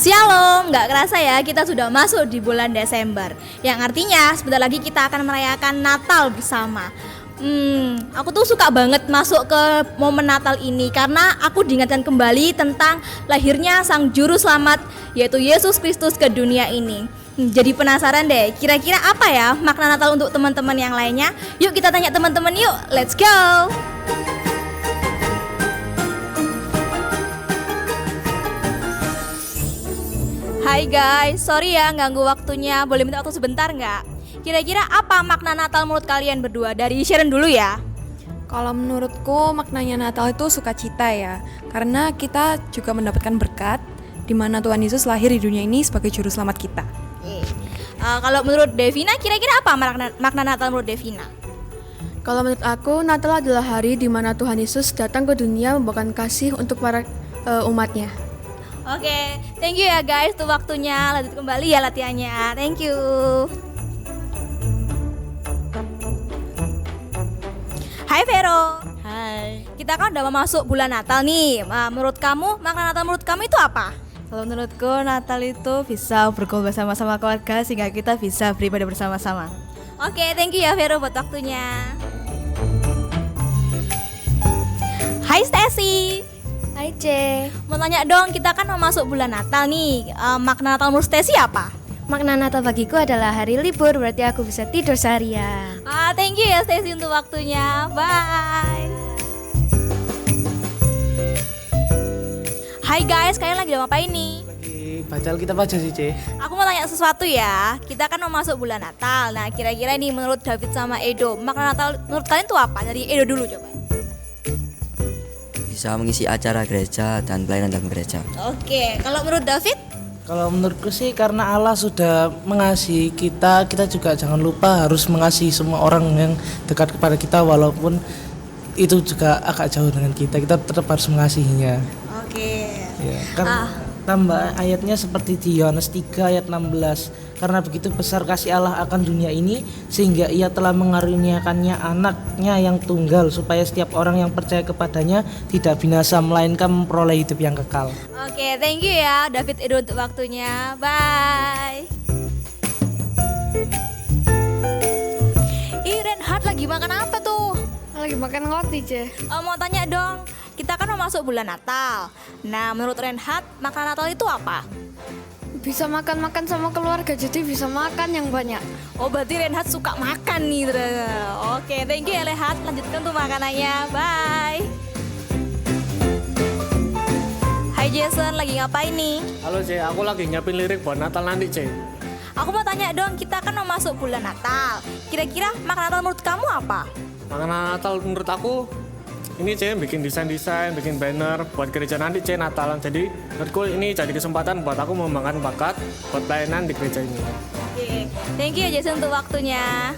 Shalom, nggak kerasa ya kita sudah masuk di bulan Desember. Yang artinya sebentar lagi kita akan merayakan Natal bersama. Aku tuh suka banget masuk ke momen Natal ini karena aku diingatkan kembali tentang lahirnya Sang Juru Selamat, yaitu Yesus Kristus ke dunia ini. Jadi penasaran deh, kira-kira apa ya makna Natal untuk teman-teman yang lainnya? Yuk kita tanya teman-teman yuk, let's go! Hai guys, sorry ya ganggu waktunya, boleh minta waktu sebentar nggak? Kira-kira apa makna Natal menurut kalian berdua? Dari Sharon dulu ya. Kalau menurutku maknanya Natal itu sukacita ya, karena kita juga mendapatkan berkat di mana Tuhan Yesus lahir di dunia ini sebagai juru selamat kita. Kalau menurut Devina, kira-kira apa makna Natal menurut Devina? Kalau menurut aku, Natal adalah hari di mana Tuhan Yesus datang ke dunia membawakan kasih untuk para umatnya. Oke, thank you ya guys untuk waktunya. Lanjut kembali ya latihannya. Thank you. Hai Vero. Hai. Kita kan udah mau masuk bulan Natal nih. Menurut kamu, makna Natal menurut kamu itu apa? Kalau menurutku Natal itu bisa berkumpul bersama-sama keluarga sehingga kita bisa beribadah bersama-sama. Oke, thank you ya Vero buat waktunya. Hai Stacy. Hai C. Mau tanya dong, kita kan mau masuk bulan Natal nih. Makna Natal menurut Stacy apa? Makna Natal bagiku adalah hari libur, berarti aku bisa tidur seharian. Thank you ya Stacy untuk waktunya. Bye. Hai guys, kalian lagi ngapain nih? Lagi baca Alkitab aja sih, C. Aku mau tanya sesuatu ya. Kita kan mau masuk bulan Natal. Nah, kira-kira nih menurut David sama Edo, makna Natal menurut kalian tuh apa? Dari Edo dulu coba. Bisa mengisi acara gereja dan pelayanan dalam gereja. Oke, kalau menurut David? Kalau menurutku sih karena Allah sudah mengasihi kita, kita juga jangan lupa harus mengasihi semua orang yang dekat kepada kita walaupun itu juga agak jauh dengan kita. Kita tetap harus mengasihinya. Oke. Ya, kan tambah ayatnya seperti di Yohanes 3 ayat 16. Karena begitu besar kasih Allah akan dunia ini sehingga ia telah mengaruniakannya anaknya yang tunggal supaya setiap orang yang percaya kepadanya tidak binasa melainkan memperoleh hidup yang kekal. Oke, thank you ya David Edo untuk waktunya. Bye. Renhard lagi makan apa tuh? Lagi makan roti, C. Mau tanya dong, kita kan mau masuk bulan Natal. Nah, menurut Renhard, makna Natal itu apa? Bisa makan-makan sama keluarga, jadi bisa makan yang banyak. Oh, berarti Renhard suka makan nih ternyata. Oke, thank you ya Renhard. Lanjutkan tuh makanannya. Bye. Hai Jason, lagi ngapain nih? Halo C, aku lagi nyiapin lirik buat Natal nanti C. Aku mau tanya dong, kita kan mau masuk bulan Natal. Kira-kira makna Natal menurut kamu apa? Makna Natal menurut aku ini C, bikin desain-desain, bikin banner buat gereja nanti C Natalan. Jadi menurutku ini jadi kesempatan buat aku mengembangkan bakat buat pelayanan di gereja ini. Oke, thank you ya Jason untuk waktunya.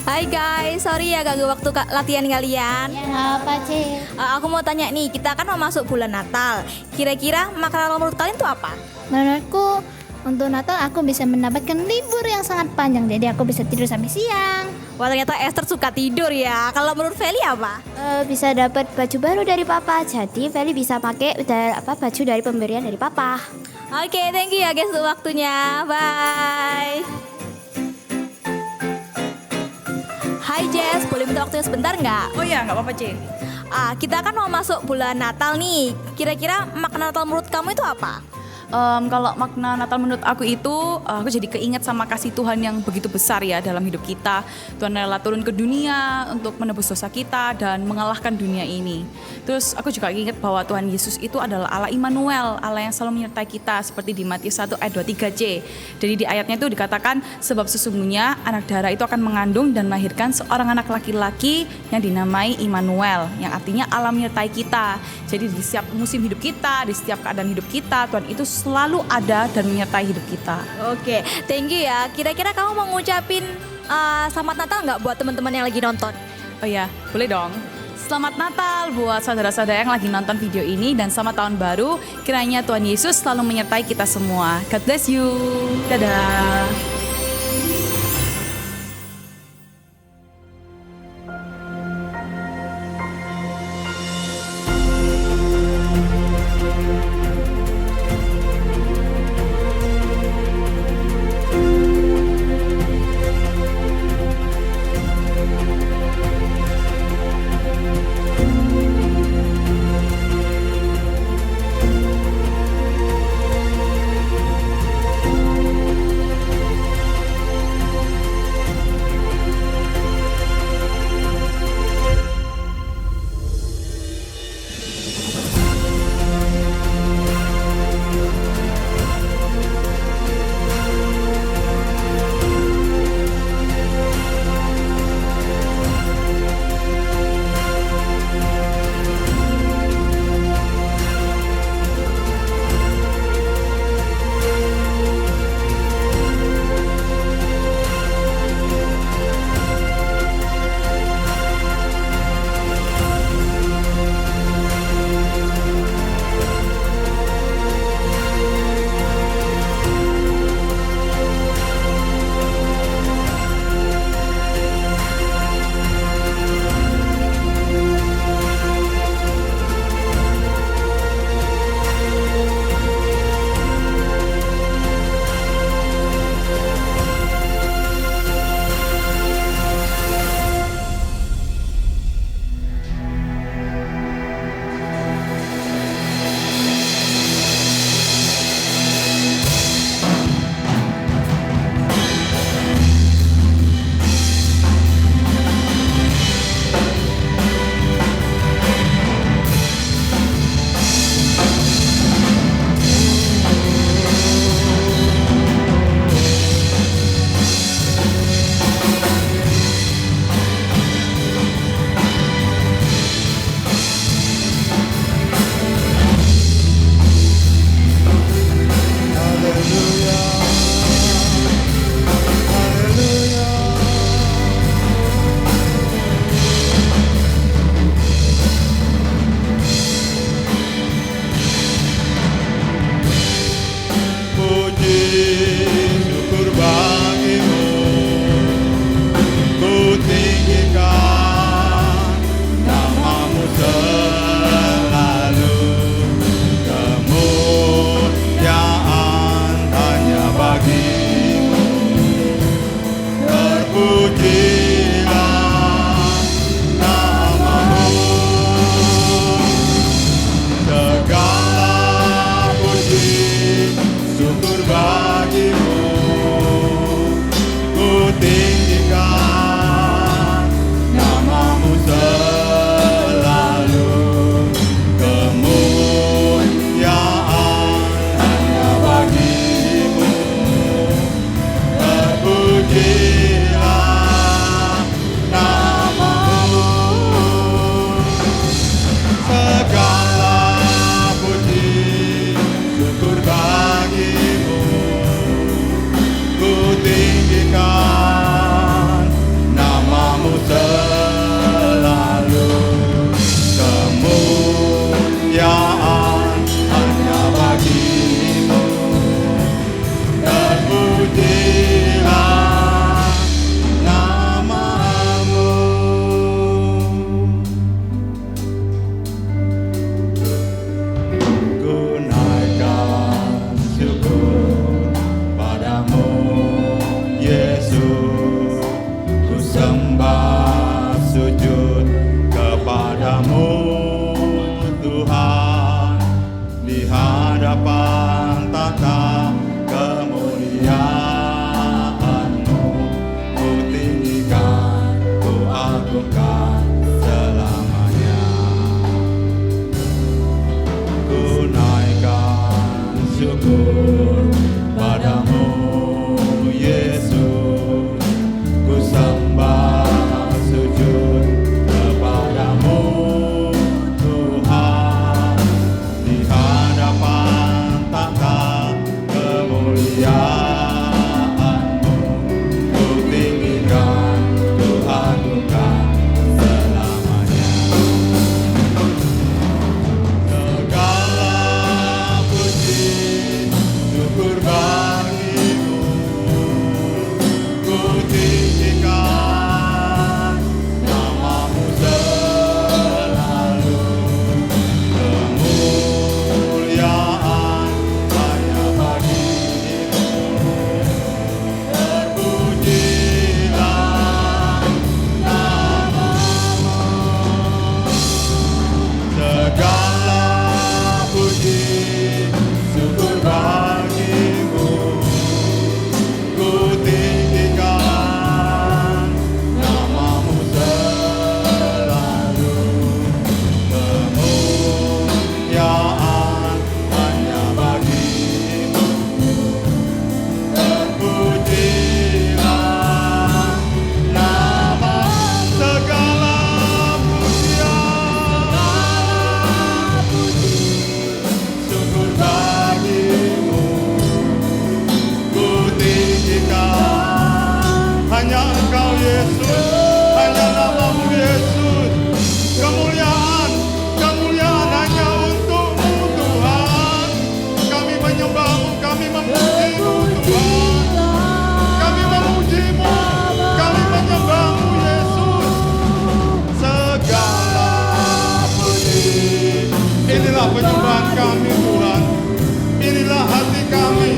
Hai guys, sorry ya ganggu waktu latihan kalian. Ya nggak apa C. Aku mau tanya nih, kita kan mau masuk bulan Natal. Kira-kira makna Natal menurut kalian tuh apa? Menurutku untuk Natal aku bisa mendapatkan libur yang sangat panjang, jadi aku bisa tidur sampai siang. Wah, ternyata Esther suka tidur ya. Kalau menurut Feli apa? Bisa dapat baju baru dari papa, jadi Feli bisa pakai baju dari pemberian dari papa. Oke, thank you ya guys untuk waktunya. Bye. Hai Jess, boleh minta waktunya sebentar nggak? Oh iya, nggak apa-apa C. Kita kan mau masuk bulan Natal nih. Kira-kira makna Natal menurut kamu itu apa? Kalau makna Natal menurut aku itu aku jadi keinget sama kasih Tuhan yang begitu besar ya dalam hidup kita. Tuhan rela turun ke dunia untuk menebus dosa kita dan mengalahkan dunia ini. Terus aku juga ingat bahwa Tuhan Yesus itu adalah Allah Immanuel, Allah yang selalu menyertai kita, seperti di Matius 1 ayat 23c. Jadi di ayatnya itu dikatakan, sebab sesungguhnya anak darah itu akan mengandung dan melahirkan seorang anak laki-laki yang dinamai Immanuel, yang artinya Allah menyertai kita. Jadi di setiap musim hidup kita, di setiap keadaan hidup kita, Tuhan itu selalu ada dan menyertai hidup kita. Oke, thank you ya. Kira-kira kamu mau ngucapin selamat Natal nggak buat teman-teman yang lagi nonton? Oh ya, boleh dong. Selamat Natal buat saudara-saudara yang lagi nonton video ini, dan selamat tahun baru. Kiranya Tuhan Yesus selalu menyertai kita semua. God bless you. Dadah. tinggikan namamu selalu, kemuliaan hanya bagimu. Terpujilah namamu, segala puji syukur bagimu. Ku tinggikan namamu selalu, kemuliaan hanya bagimu. Terpujilah nama, segala pujian, syukur bagimu. Ku tinggikan hanya Engkau Yesus, hanya namamu Yesus. Kemuliaan, kemuliaan hanya untuk-Mu Tuhan. Kami menyembah-Mu, kami memuji-Mu Tuhan. Kami memuji-Mu, kami menyembah-Mu Yesus. Segala puji, inilah penyembahan kami Tuhan. Inilah hati kami,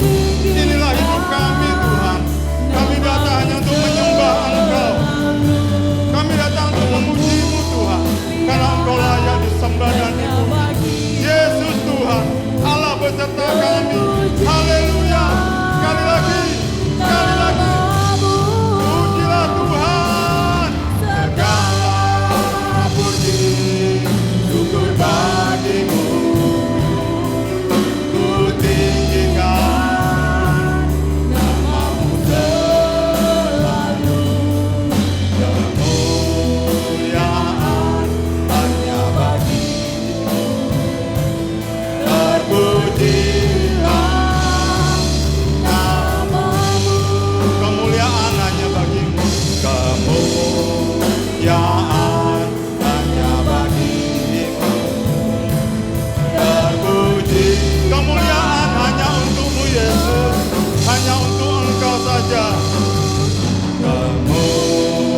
inilah hidup kami Tuhan. Kami datang hanya untuk menyembah Engkau. Kami datang untuk memuji-Mu Tuhan, karena Engkau layak disembah dan dipuji. Yesus Tuhan, Allah beserta kami. Haleluya. Sekali lagi, sekali lagi. Pujilah Tuhan. Segala puji, syukur bagimu. Ku tinggikan namamu selalu, kemuliaan hanya bagimu. Terpujilah namamu, kemuliaan hanya bagimu. Kemuliaan hanya bagimu. Terpuji, kemuliaan hanya untuk-Mu Yesus, hanya untuk Engkau saja.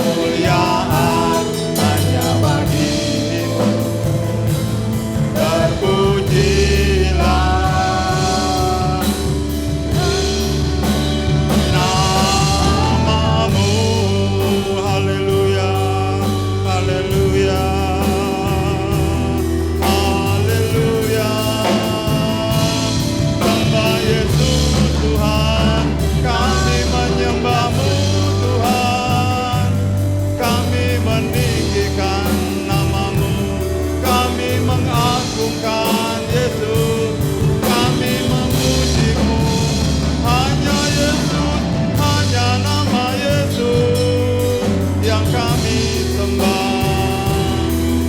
Kemuliaan hanya bagimu. Terpujilah namamu. Haleluya, haleluya, haleluya. Sembah Yesus Tuhan, kami menyembah-Mu Tuhan. Kami meninggikan namamu, kami mengagungkan Yesus, kami memuji-Mu. Hanya Yesus, hanya nama Yesus yang kami sembah.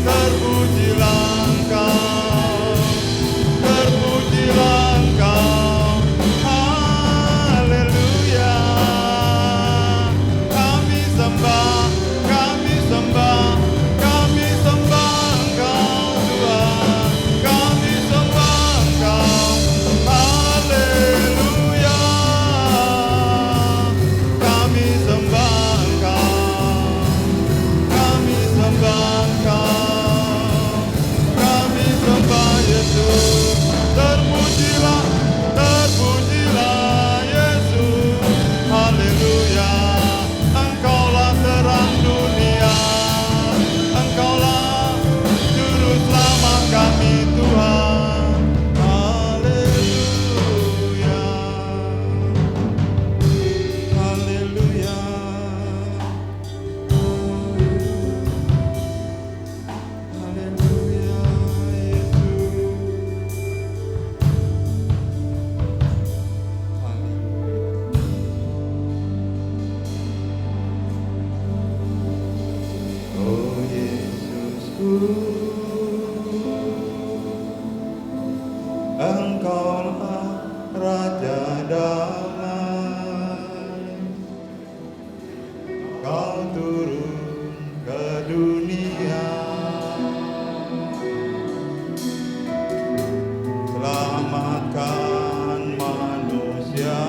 Terpujilah Engkau, terpujilah Engkau. Haleluya. Kami sembah, kami sembah, kami sembah Engkau Tuhan. Kami sembah Engkau. Haleluya. Kami sembah Engkau. Kami sembah Engkau. Kami sembah Yesus. Terpujilah, terpujilah Yesus. Haleluya. Engkaulah terang dunia. Engkaulah juru selamat kami Tuhan. Haleluya. Haleluya. Haleluya Yesus. Oh Yesusku, Engkaulah Raja damai. Kau turun ke dunia, selamatkan manusia.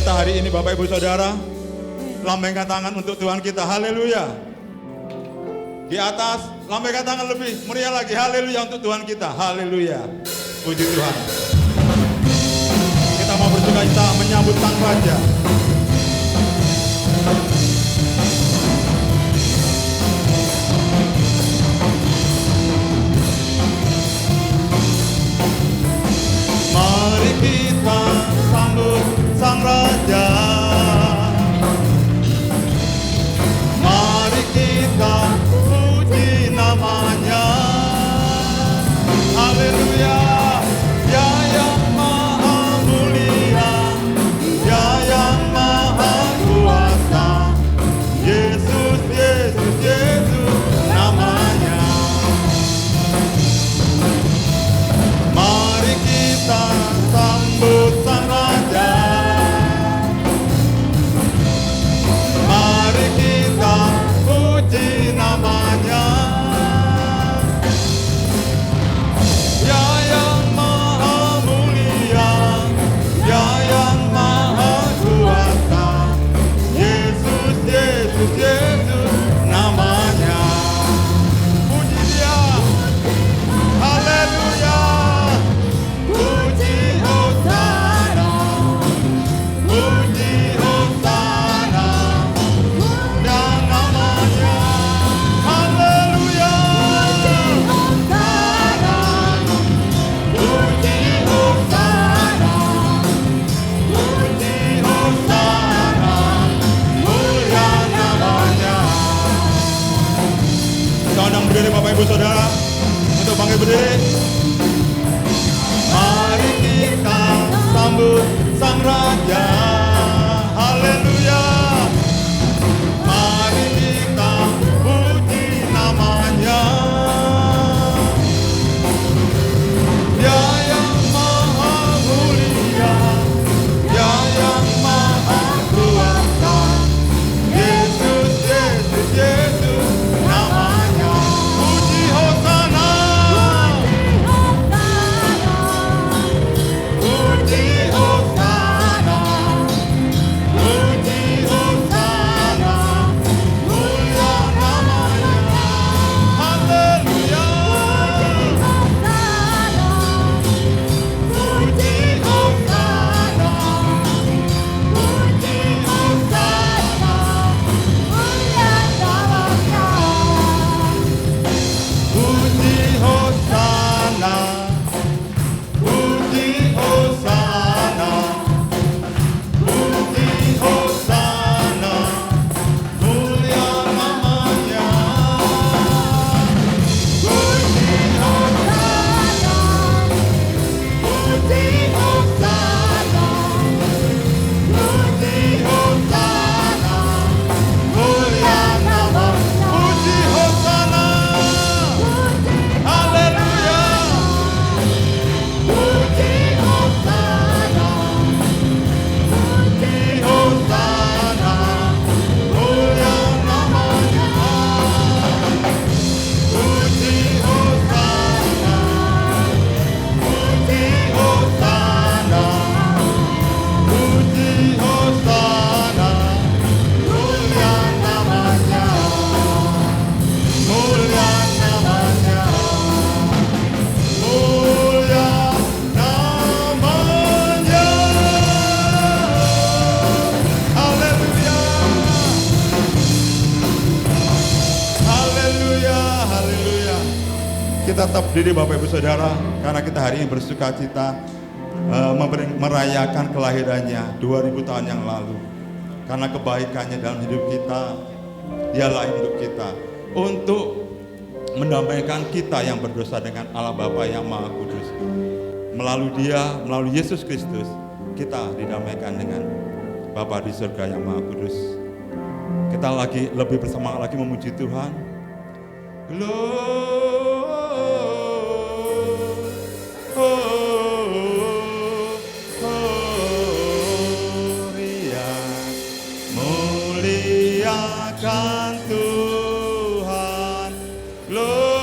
kita hari ini Bapak Ibu Saudara, lambaikan tangan untuk Tuhan kita, haleluya. Di atas, lambaikan tangan lebih meriah lagi, haleluya untuk Tuhan kita, haleluya. Puji Tuhan. Kita mau bersuka cita menyambut Sang Raja. Mari kita sambut Sang Raja. Mari kita puji namanya. Haleluya. Ya yang maha mulia, ya yang maha kuasa. Yesus, Yesus, Yesus namanya. Mari kita sambut Sang Raja. Mari kita puji namanya. Ya yang maha mulia, ya yang maha kuasa. Yesus, Yesus, Yesus namanya. Puji Dia. Haleluya. Puji Hosana, puji Hosana, dan namanya. Haleluya. Puji Hosana, puji Hosana, mulia namanya. Kita undang berdiri Bapak Ibu Saudara untuk bangkit berdiri. Mari kita sambut Sang Raja. Haleluya. Mari kita puji namanya. Ya yang maha mulia, ya yang maha kuasa. Yesus, Yesus, Yesus namanya. Puji Hosana. Puji Hosana, puji Hosana, mulia namanya. Haleluya. Puji Hosana, puji Hosana, mulia namanya. Puji Hosana. Puji Hosana, puji Hosana, mulia namanya. Puji Hosana, puji Hosana, puji Hosana, mulia namanya. Puji Hosana, haleluya. Puji Hosana, puji Hosana, mulia namanya. Puji Hosana, puji Hosana, puji Hosana, mulia namanya. Mulia namanya. Mulia namanya. Haleluya. Haleluya, haleluya. Kita tetap berdiri Bapak Ibu Saudara, karena kita hari ini bersuka cita merayakan kelahirannya 2000 tahun yang lalu. Karena kebaikannya dalam hidup kita, dialah untuk kita, untuk mendamaikan kita yang berdosa dengan Allah Bapa yang Maha Kudus. Melalui Dia, melalui Yesus Kristus, kita didamaikan dengan Bapa di surga yang Maha Kudus. Kita lagi lebih bersemangat lagi memuji Tuhan. Gloria, muliakan Tuhan. Gloria.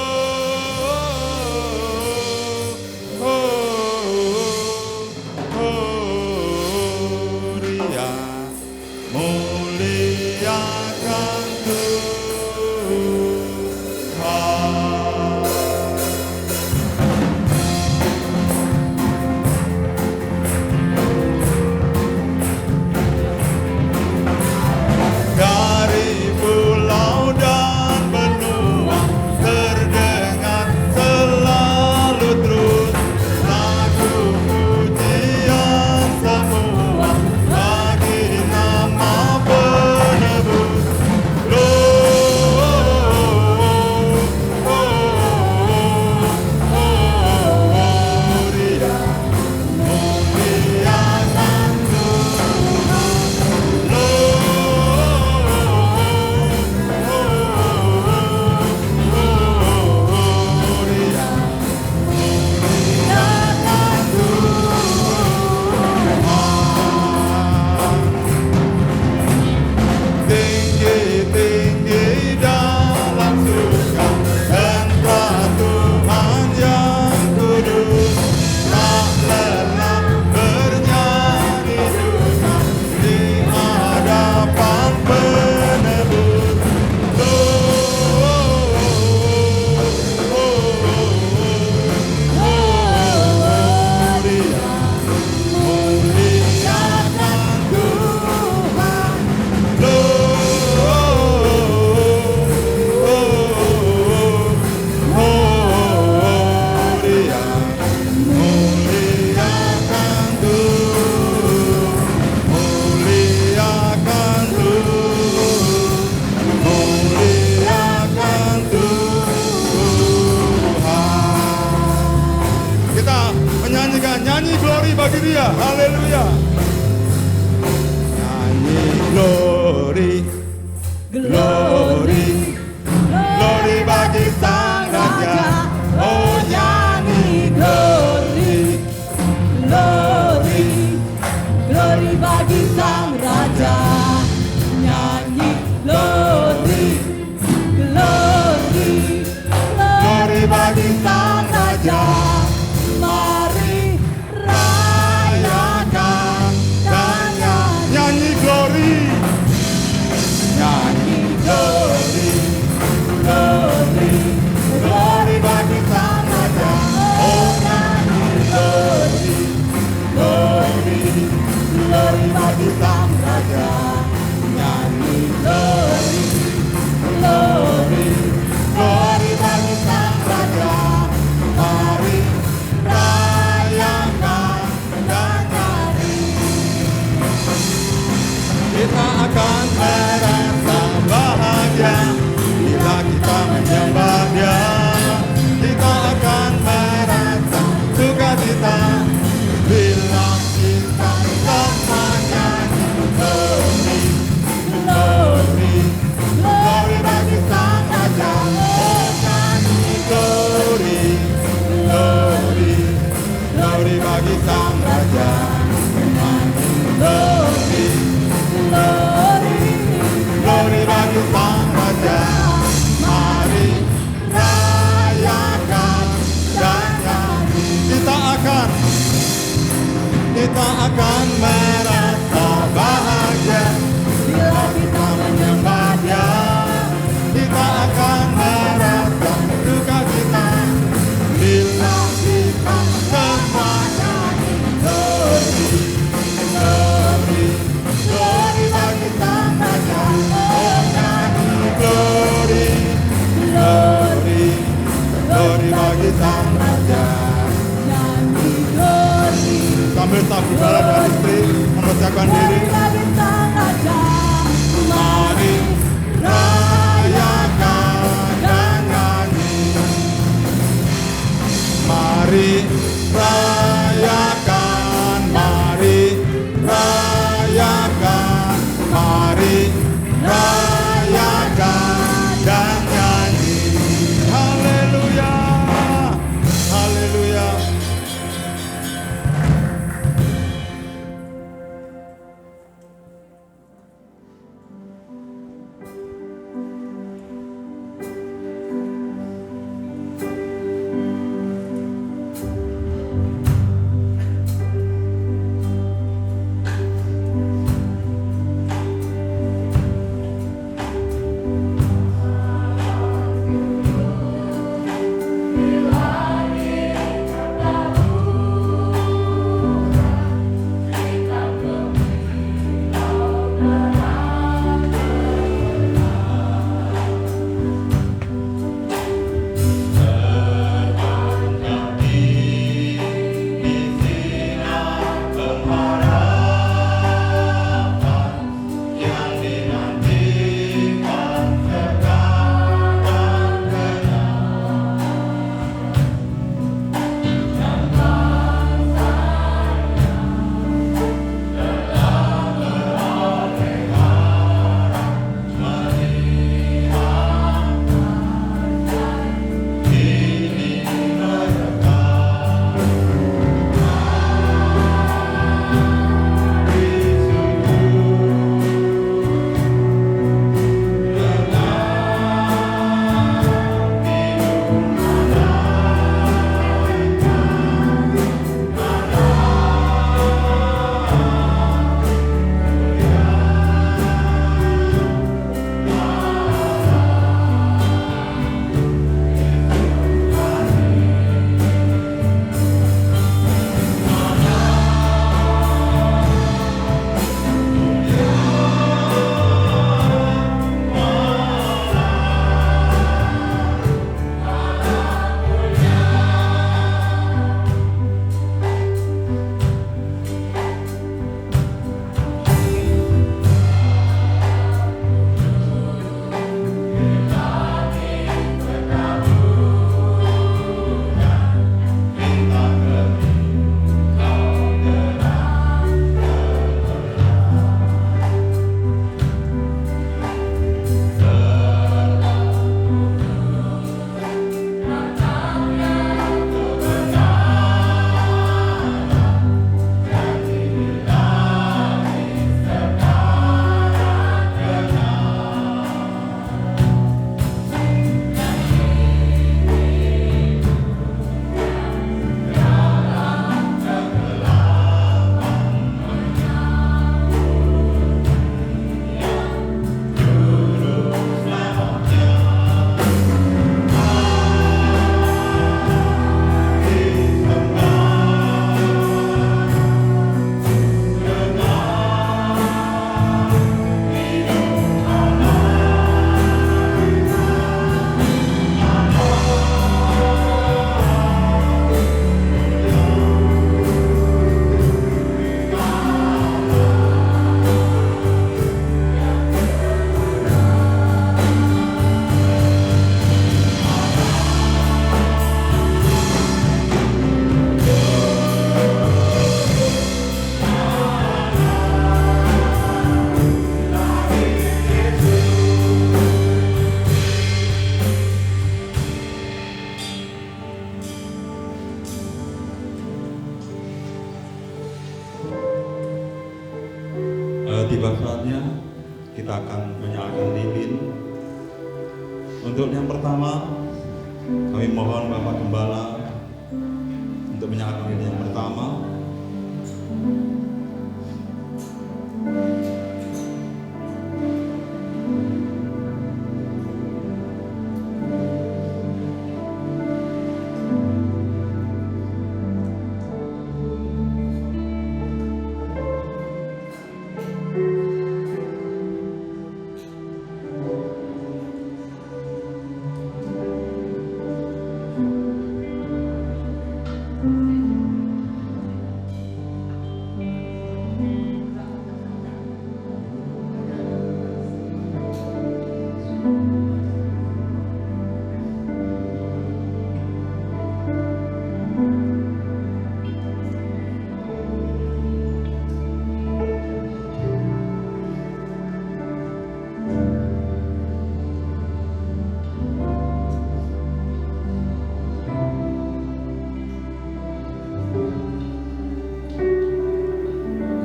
Glory bagi dia. Haleluya. Nyanyi glory. Glory. Glory bagi sang raja. Oh nyanyi glory. Glory. Glory bagi sang raja. Nyanyi glory. Glory. Glory bagi sang raja. Mari rayakan dan nyanyi glory. Nyanyi glory. Glory. Glory bagi sang raja. Oh nyanyi glory. Glory. Glory bagi sang raja. Nyanyi glory. Glory. Glory bagi sang raja. Mari rayakan dan nyanyi. Kita akan merasa bahagia bila kita menyembah Dia. Kita akan merasa sukacita bila kita semuanya glory, glory, glory bagi sang raja. Oh nyanyi glory, glory, glory bagi sang raja. Nyanyi glory, glory, glory bagi sang raja. Mari rayakan dan nyanyi. Kita akan merasa bahagia bila kita menyembah Dia. Kita akan merasa sukacita bila kita semuanya glory, glory, glory bagi sang raja. Oh nyanyi glory, glory, glory bagi sang raja. Nyanyi glory. Sambil saudara dan istri mempersiapkan diri. Mari rayakan dan nyanyi. Mari rayakan, mari rayakan, mari rayakan dan nyanyi. Haleluya, haleluya. tiba saatnya kita akan menyalakan lilin. Untuk yang pertama, kami mohon Bapak Gembala untuk menyalakan lilin yang pertama.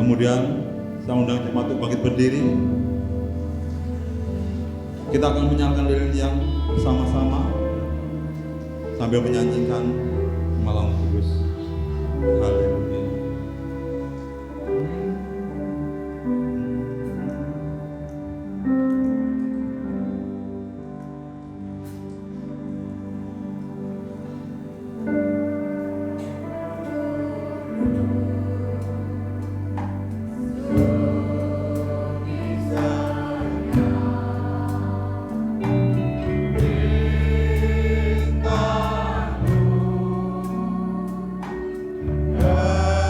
Kemudian saya undang jemaat untuk bangkit berdiri. Kita akan menyalakan lilin yang bersama-sama sambil menyanyikan Malam Kudus. Haleluya. Yeah.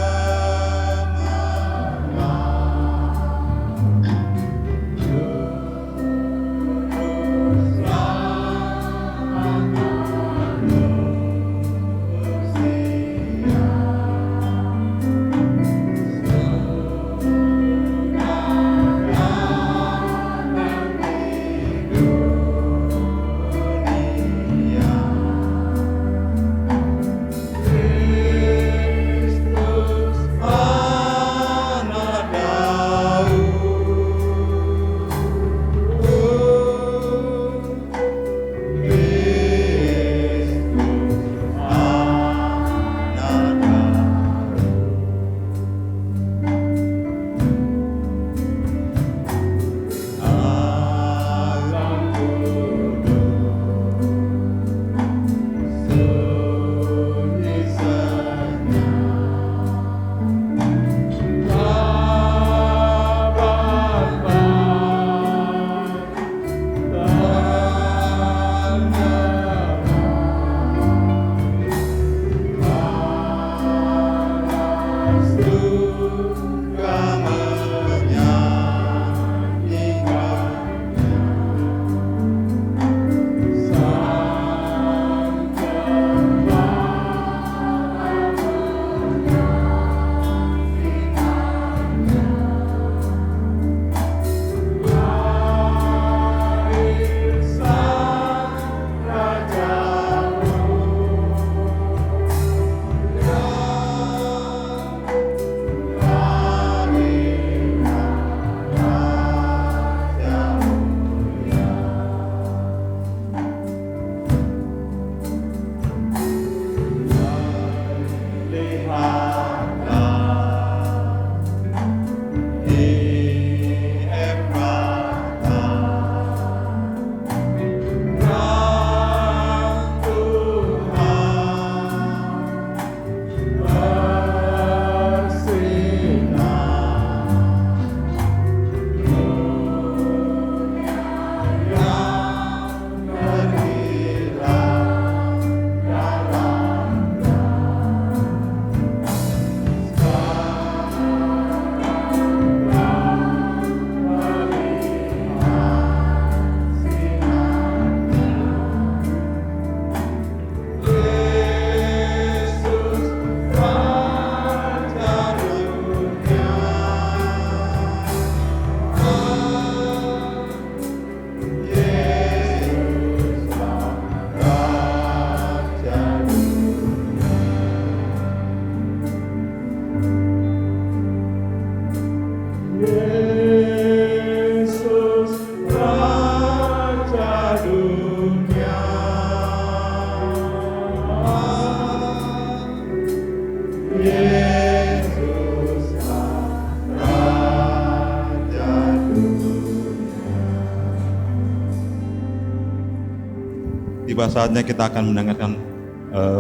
tiba saatnya kita akan mendengarkan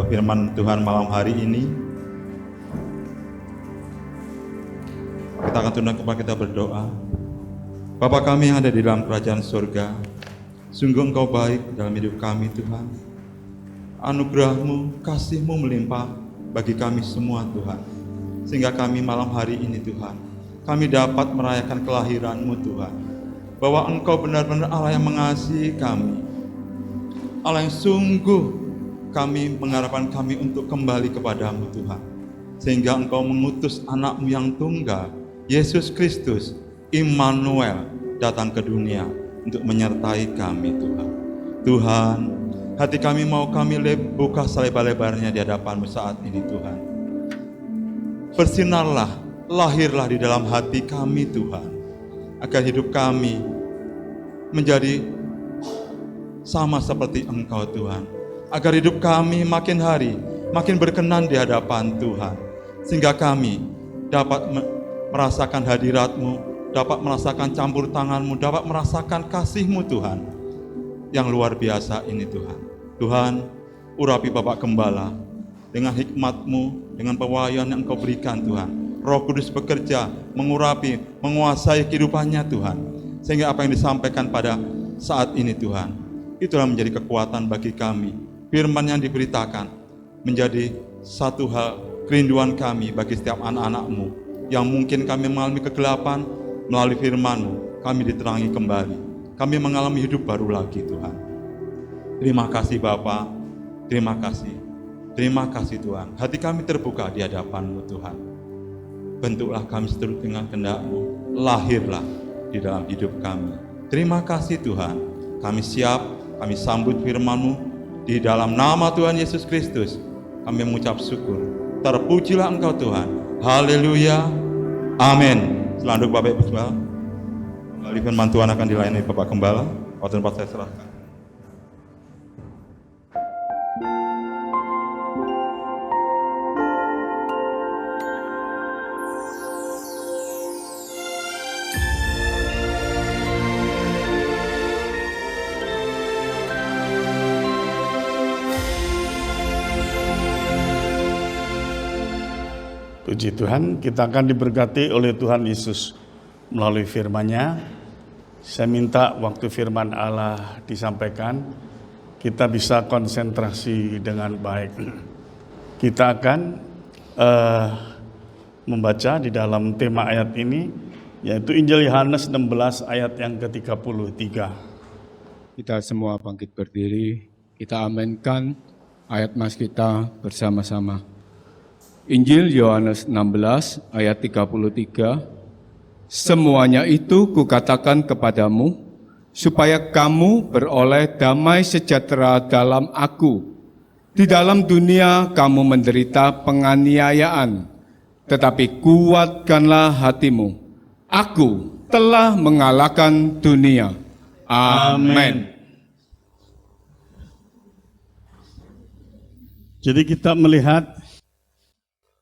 firman Tuhan malam hari ini. Kita akan tunduk kepala kita berdoa. Bapa kami yang ada di dalam kerajaan surga, sungguh Engkau baik dalam hidup kami Tuhan. Anugerah-Mu, kasih-Mu melimpah bagi kami semua Tuhan. Sehingga kami malam hari ini Tuhan, kami dapat merayakan kelahiran-Mu Tuhan. Bahwa Engkau benar-benar Allah yang mengasihi kami, Allah yang sungguh kami mengharapkan kami untuk kembali kepadamu Tuhan. Sehingga Engkau mengutus anak-Mu yang tunggal, Yesus Kristus, Immanuel, datang ke dunia untuk menyertai kami Tuhan. Tuhan, hati kami mau kami buka selebar-lebarnya di hadapan-Mu saat ini Tuhan. Bersinarlah, lahirlah di dalam hati kami Tuhan, agar hidup kami menjadi sama seperti Engkau Tuhan. Agar hidup kami makin hari makin berkenan di hadapan Tuhan. Sehingga kami dapat merasakan hadirat-Mu, dapat merasakan campur tangan-Mu, dapat merasakan kasih-Mu Tuhan yang luar biasa ini Tuhan. Tuhan, urapi Bapak Gembala dengan hikmat-Mu, dengan pewahyuan yang Engkau berikan Tuhan. Roh Kudus bekerja, mengurapi, menguasai kehidupannya Tuhan. Sehingga apa yang disampaikan pada saat ini Tuhan, itulah menjadi kekuatan bagi kami. Firman yang diberitakan menjadi satu hal kerinduan kami bagi setiap anak-anak-Mu yang mungkin kami mengalami kegelapan. Melalui firman-Mu kami diterangi kembali, kami mengalami hidup baru lagi Tuhan. Terima kasih Bapa, terima kasih Tuhan. Hati kami terbuka di hadapan-Mu Tuhan. Bentuklah kami seturut dengan kehendak-Mu, lahirlah di dalam hidup kami. Terima kasih Tuhan, kami siap, kami sambut firman-Mu. Di dalam nama Tuhan Yesus Kristus kami mengucap syukur. Terpujilah Engkau Tuhan. Haleluya. Amin. Selanjutnya Bapak Ibu Gembala, melalui firman Tuhan akan dilayani Bapak Gembala. Waktu tempat saya serahkan. Puji Tuhan, kita akan diberkati oleh Tuhan Yesus melalui firman-Nya. Saya minta waktu firman Allah disampaikan, kita bisa konsentrasi dengan baik. Kita akan membaca di dalam tema ayat ini, yaitu Injil Yohanes 16 ayat yang ke-33. Kita semua bangkit berdiri, kita aminkan ayat mas kita bersama-sama. Injil Yohanes 16 ayat 33, semuanya itu kukatakan kepadamu, supaya kamu beroleh damai sejahtera dalam aku. Di dalam dunia kamu menderita penganiayaan, tetapi kuatkanlah hatimu. Aku telah mengalahkan dunia. Amin. Jadi kita melihat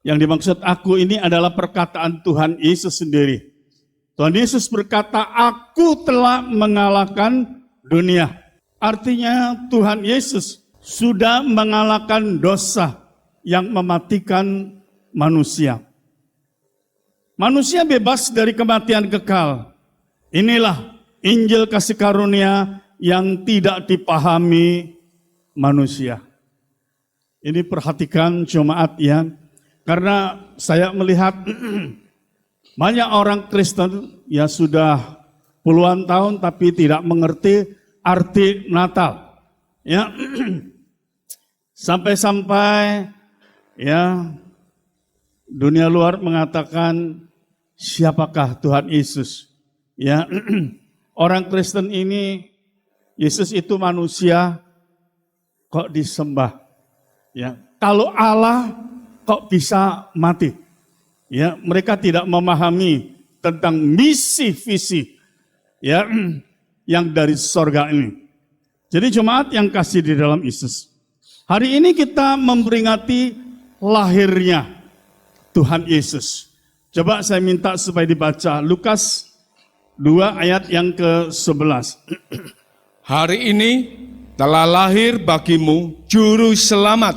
yang dimaksud aku ini adalah perkataan Tuhan Yesus sendiri. Tuhan Yesus berkata, aku telah mengalahkan dunia. Artinya Tuhan Yesus sudah mengalahkan dosa yang mematikan manusia. Manusia bebas dari kematian kekal. Inilah Injil kasih karunia yang tidak dipahami manusia. Ini perhatikan jemaat ya. Karena saya melihat banyak orang Kristen ya sudah puluhan tahun tapi tidak mengerti arti Natal. Ya. Sampai-sampai ya dunia luar mengatakan siapakah Tuhan Yesus? Ya. Orang Kristen ini Yesus itu manusia kok disembah. Ya. Kalau Allah kok bisa mati? Ya, mereka tidak memahami tentang misi visi ya yang dari sorga ini. Jadi jemaat yang kasih di dalam Yesus, hari ini kita memperingati lahirnya Tuhan Yesus. Coba saya minta supaya dibaca Lukas 2 ayat yang ke-11. Hari ini telah lahir bagimu juru selamat,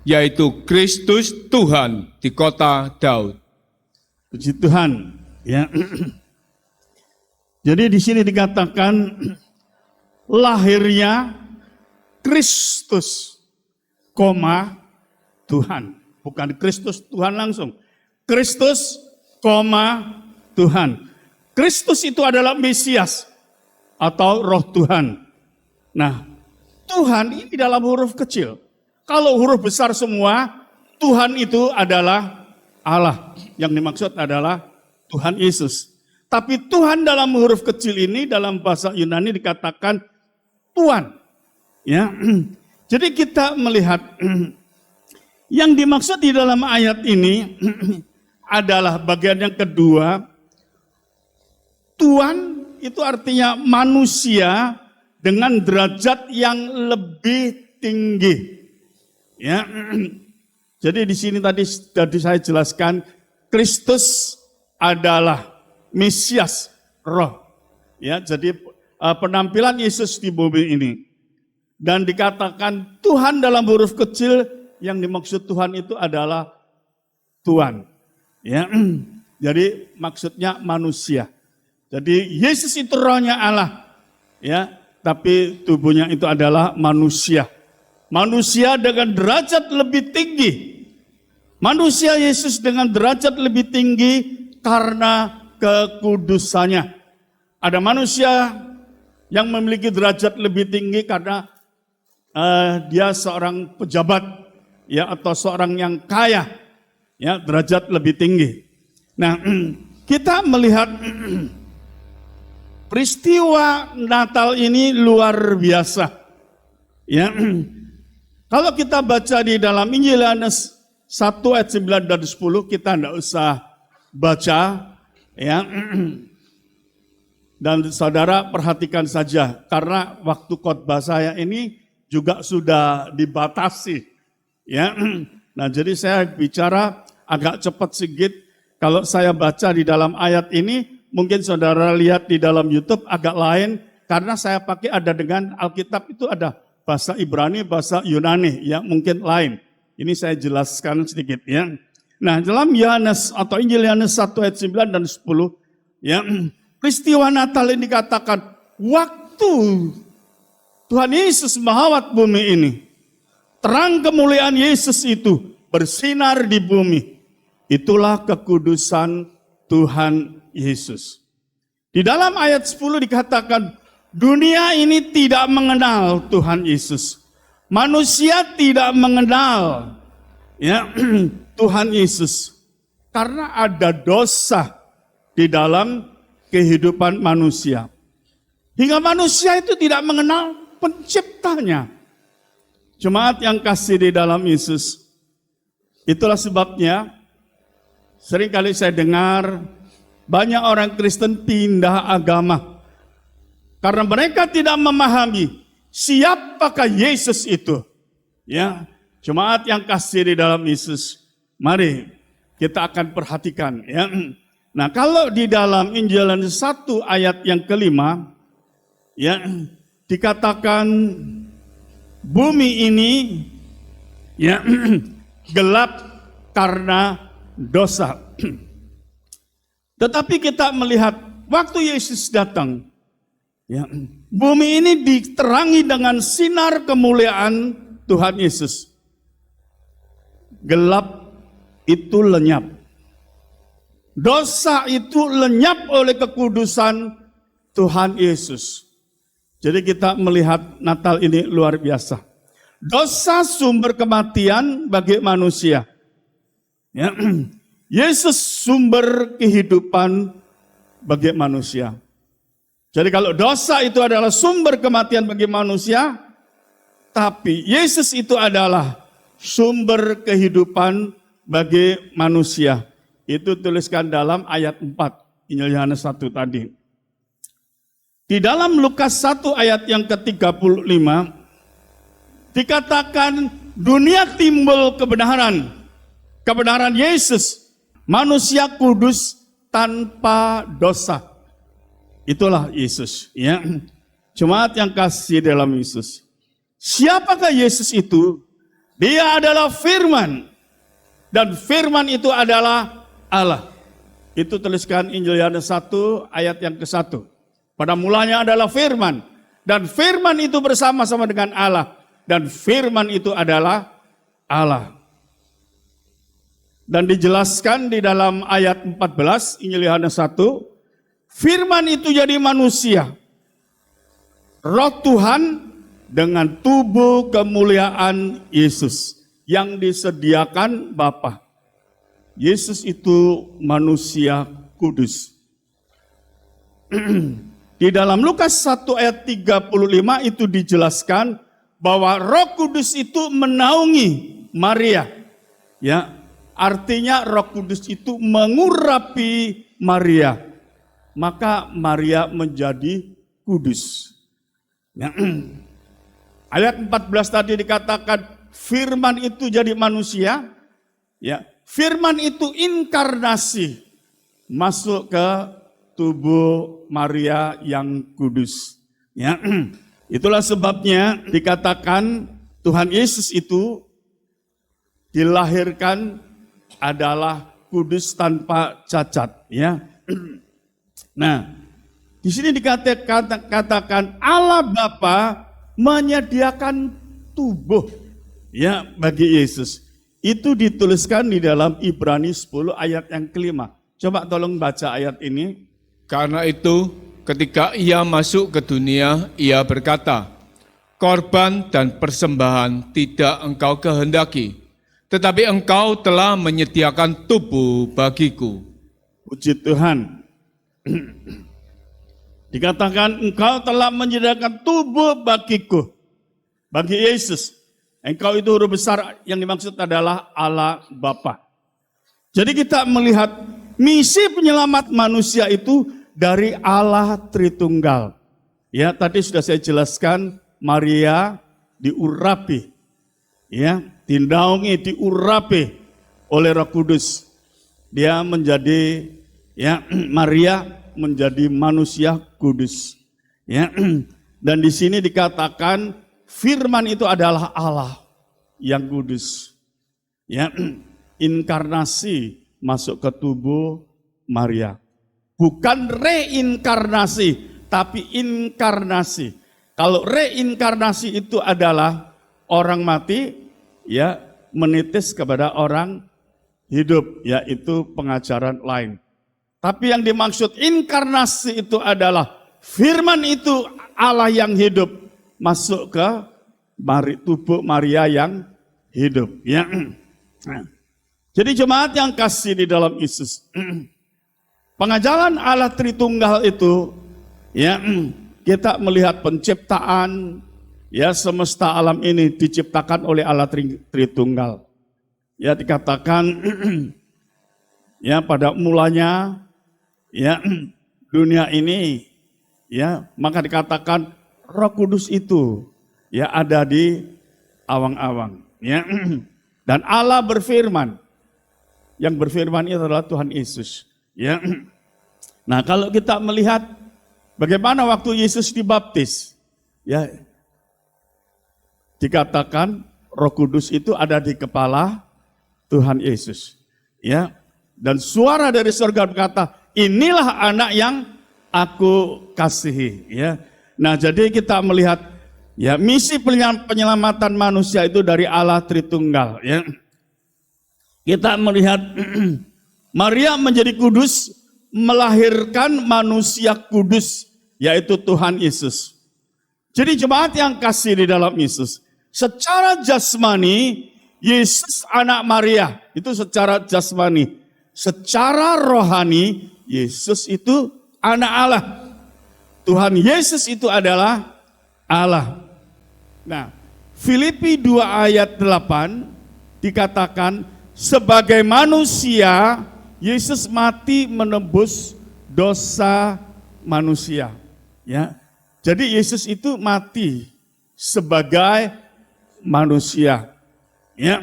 yaitu Kristus Tuhan di kota Daud. Puji Tuhan. Ya. Jadi di sini dikatakan lahirnya Kristus, Tuhan. Bukan Kristus Tuhan langsung. Kristus, Tuhan. Kristus itu adalah Mesias atau Roh Tuhan. Nah, Tuhan ini dalam huruf kecil. Kalau huruf besar semua, Tuhan itu adalah Allah. Yang dimaksud adalah Tuhan Yesus. Tapi Tuhan dalam huruf kecil ini dalam bahasa Yunani dikatakan Tuhan. Ya. Jadi kita melihat yang dimaksud di dalam ayat ini adalah bagian yang kedua. Tuhan itu artinya manusia dengan derajat yang lebih tinggi. Ya. Jadi di sini tadi saya jelaskan Kristus adalah Mesias, Roh. Ya, jadi penampilan Yesus di bumi ini. Dan dikatakan Tuhan dalam huruf kecil, yang dimaksud Tuhan itu adalah Tuhan. Ya. Jadi maksudnya manusia. Jadi Yesus itu rohnya Allah. Ya, tapi tubuhnya itu adalah manusia. Manusia dengan derajat lebih tinggi. Manusia Yesus dengan derajat lebih tinggi karena kekudusannya. Ada manusia yang memiliki derajat lebih tinggi karena dia seorang pejabat, ya, atau seorang yang kaya, ya, derajat lebih tinggi. Nah, kita melihat peristiwa Natal ini luar biasa. Ya, kalau kita baca di dalam Injil Yohanes 1 ayat 9 dan 10, kita tidak usah baca, ya. Dan saudara perhatikan saja, karena waktu khotbah saya ini juga sudah dibatasi, ya. Nah, jadi saya bicara agak cepat sedikit. Kalau saya baca di dalam ayat ini, mungkin saudara lihat di dalam YouTube agak lain, karena saya pakai ada dengan Alkitab itu ada bahasa Ibrani, bahasa Yunani, ya mungkin lain. Ini saya jelaskan sedikit, ya. Nah, dalam Yohanes atau Injil Yohanes 1 ayat 9 dan 10, ya, peristiwa Natal ini dikatakan waktu Tuhan Yesus melawat bumi ini, terang kemuliaan Yesus itu bersinar di bumi. Itulah kekudusan Tuhan Yesus. Di dalam ayat 10 dikatakan, dunia ini tidak mengenal Tuhan Yesus. Manusia tidak mengenal, ya, Tuhan Yesus. Karena ada dosa di dalam kehidupan manusia. Hingga manusia itu tidak mengenal penciptanya. Jemaat yang kasih di dalam Yesus. Itulah sebabnya seringkali saya dengar banyak orang Kristen pindah agama. Karena mereka tidak memahami siapakah Yesus itu. Ya, jemaat yang kasih di dalam Yesus. Mari kita akan perhatikan, ya. Nah, kalau di dalam Injil Yohanes 1 ayat yang kelima, ya, dikatakan bumi ini, ya, gelap karena dosa. Tetapi kita melihat waktu Yesus datang, ya, bumi ini diterangi dengan sinar kemuliaan Tuhan Yesus. Gelap itu lenyap. Dosa itu lenyap oleh kekudusan Tuhan Yesus. Jadi kita melihat Natal ini luar biasa. Dosa sumber kematian bagi manusia. Ya. Yesus sumber kehidupan bagi manusia. Jadi kalau dosa itu adalah sumber kematian bagi manusia, tapi Yesus itu adalah sumber kehidupan bagi manusia. Itu tuliskan dalam ayat 4, Injil Yohanes 1 tadi. Di dalam Lukas 1 ayat yang ke-35, dikatakan dunia timbul kebenaran. Kebenaran Yesus, manusia kudus tanpa dosa. Itulah Yesus, ya. Jemaat yang kasih dalam Yesus. Siapakah Yesus itu? Dia adalah firman. Dan firman itu adalah Allah. Itu tuliskan Injil Yohanes 1 ayat yang ke-1. Pada mulanya adalah firman. Dan firman itu bersama-sama dengan Allah. Dan firman itu adalah Allah. Dan dijelaskan di dalam ayat 14 Injil Yohanes 1. Firman itu jadi manusia. Roh Tuhan dengan tubuh kemuliaan Yesus yang disediakan Bapa. Yesus itu manusia kudus. Di dalam Lukas 1 ayat 35 itu dijelaskan bahwa Roh Kudus itu menaungi Maria. Ya, artinya Roh Kudus itu mengurapi Maria. Maka Maria menjadi kudus. Ya. Ayat 14 tadi dikatakan firman itu jadi manusia. Ya, firman itu inkarnasi masuk ke tubuh Maria yang kudus. Ya, itulah sebabnya dikatakan Tuhan Yesus itu dilahirkan adalah kudus tanpa cacat. Ya, nah di sini dikatakan Allah Bapa menyediakan tubuh ya bagi Yesus. Itu dituliskan di dalam Ibrani 10 ayat yang ke-5. Coba tolong baca ayat ini. Karena itu, ketika ia masuk ke dunia, ia berkata, korban dan persembahan tidak engkau kehendaki, tetapi engkau telah menyediakan tubuh bagiku. Puji Tuhan. Dikatakan engkau telah menyediakan tubuh bagiku. Bagi Yesus. Engkau itu huruf besar yang dimaksud adalah Allah Bapa. Jadi kita melihat misi penyelamat manusia itu dari Allah Tritunggal. Ya, tadi sudah saya jelaskan Maria diurapi. Ya, dinaungi, diurapi oleh Roh Kudus. Dia menjadi Maria menjadi manusia kudus. Ya. Dan di sini dikatakan firman itu adalah Allah yang kudus. Ya. Inkarnasi masuk ke tubuh Maria. Bukan reinkarnasi, tapi inkarnasi. Kalau reinkarnasi itu adalah orang mati ya menitis kepada orang hidup, yaitu pengajaran lain. Tapi yang dimaksud inkarnasi itu adalah firman itu Allah yang hidup masuk ke tubuh Maria yang hidup. Ya. Jadi jemaat yang kasih di dalam Yesus, pengajaran Allah Tritunggal itu, ya kita melihat penciptaan, ya semesta alam ini diciptakan oleh Allah Tritunggal. Ya dikatakan, ya pada mulanya, ya dunia ini, ya maka dikatakan Roh Kudus itu, ya ada di awang-awang. Ya, dan Allah berfirman. Yang berfirman itu adalah Tuhan Yesus. Ya. Nah, kalau kita melihat bagaimana waktu Yesus dibaptis, ya dikatakan Roh Kudus itu ada di kepala Tuhan Yesus. Ya. Dan suara dari surga berkata, inilah anak yang aku kasihi. Ya. Nah, jadi kita melihat ya misi penyelamatan manusia itu dari Allah Tritunggal. Ya. Kita melihat Maria menjadi kudus, melahirkan manusia kudus, yaitu Tuhan Yesus. Jadi jemaat yang kasih di dalam Yesus, secara jasmani, Yesus anak Maria, itu secara jasmani. Secara rohani, Yesus itu anak Allah. Tuhan Yesus itu adalah Allah. Nah, Filipi 2 ayat 8 dikatakan, sebagai manusia, Yesus mati menebus dosa manusia. Ya, jadi Yesus itu mati sebagai manusia. Ya,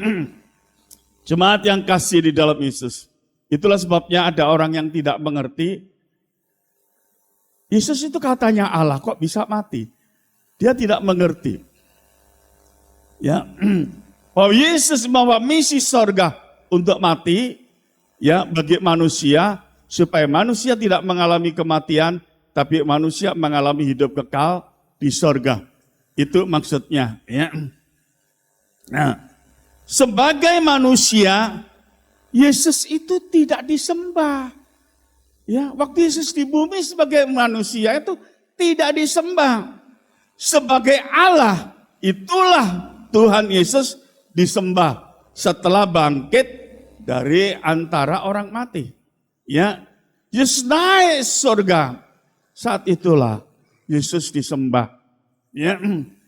jemaat yang kasih di dalam Yesus. Itulah sebabnya ada orang yang tidak mengerti. Yesus itu katanya Allah, kok bisa mati? Dia tidak mengerti. Ya, bahwa Yesus membawa misi sorga untuk mati, ya, bagi manusia, supaya manusia tidak mengalami kematian, tapi manusia mengalami hidup kekal di sorga. Itu maksudnya. Ya. Nah, sebagai manusia, Yesus itu tidak disembah. Ya, waktu Yesus di bumi sebagai manusia itu tidak disembah. Sebagai Allah, itulah Tuhan Yesus disembah setelah bangkit dari antara orang mati. Ya, Yesus naik surga. Saat itulah Yesus disembah. Ya,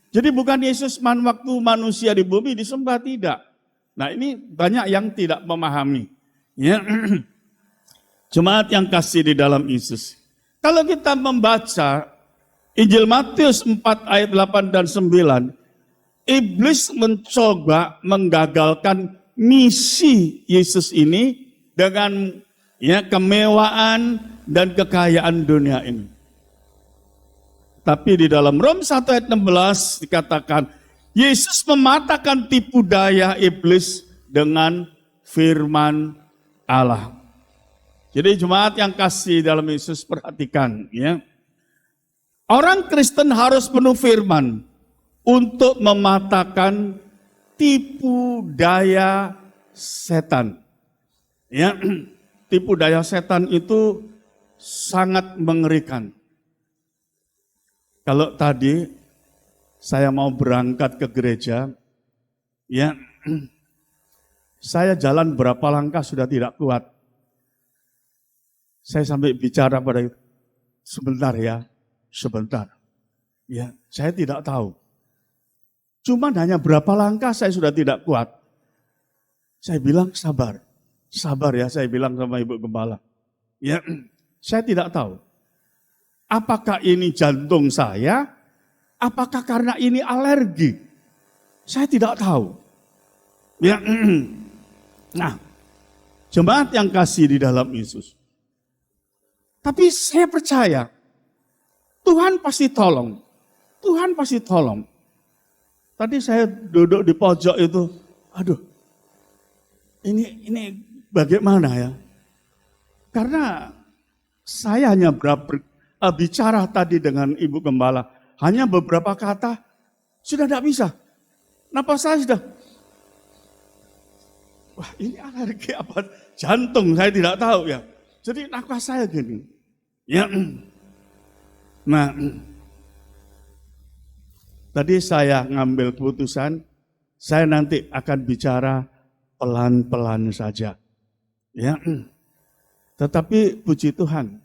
jadi bukan Yesus waktu manusia di bumi disembah, tidak. Nah, ini banyak yang tidak memahami. Ya, jemaat yang kasih di dalam Yesus. Kalau kita membaca Injil Matius 4 ayat 8 dan 9, iblis mencoba menggagalkan misi Yesus ini dengan ya kemewahan dan kekayaan dunia ini. Tapi di dalam Rom 1 ayat 16 dikatakan, Yesus mematahkan tipu daya iblis dengan firman Allah. Jadi jemaat yang kasih dalam Yesus, perhatikan ya. Orang Kristen harus penuh firman untuk mematahkan tipu daya setan. Ya, tipu daya setan itu sangat mengerikan. Kalau tadi saya mau berangkat ke gereja, ya, saya jalan berapa langkah sudah tidak kuat. Saya sampai bicara pada itu, sebentar ya, sebentar. Ya, saya tidak tahu. Cuman hanya berapa langkah saya sudah tidak kuat. Saya bilang sabar. Sabar ya, saya bilang sama Ibu Gembala. Ya, saya tidak tahu. Apakah ini jantung saya? Apakah karena ini alergi? Saya tidak tahu. Ya, nah, jemaat yang kasih di dalam Yesus. Tapi saya percaya, Tuhan pasti tolong. Tuhan pasti tolong. Tadi saya duduk di pojok itu, aduh, ini bagaimana ya? Karena saya hanya bicara tadi dengan Ibu Gembala, hanya beberapa kata, sudah tidak bisa. Napas saya sudah, wah ini alergi apa? Jantung, saya tidak tahu ya. Jadi napas saya gini. Ya, nah, tadi saya ngambil keputusan, saya nanti akan bicara pelan-pelan saja. Ya, tetapi puji Tuhan,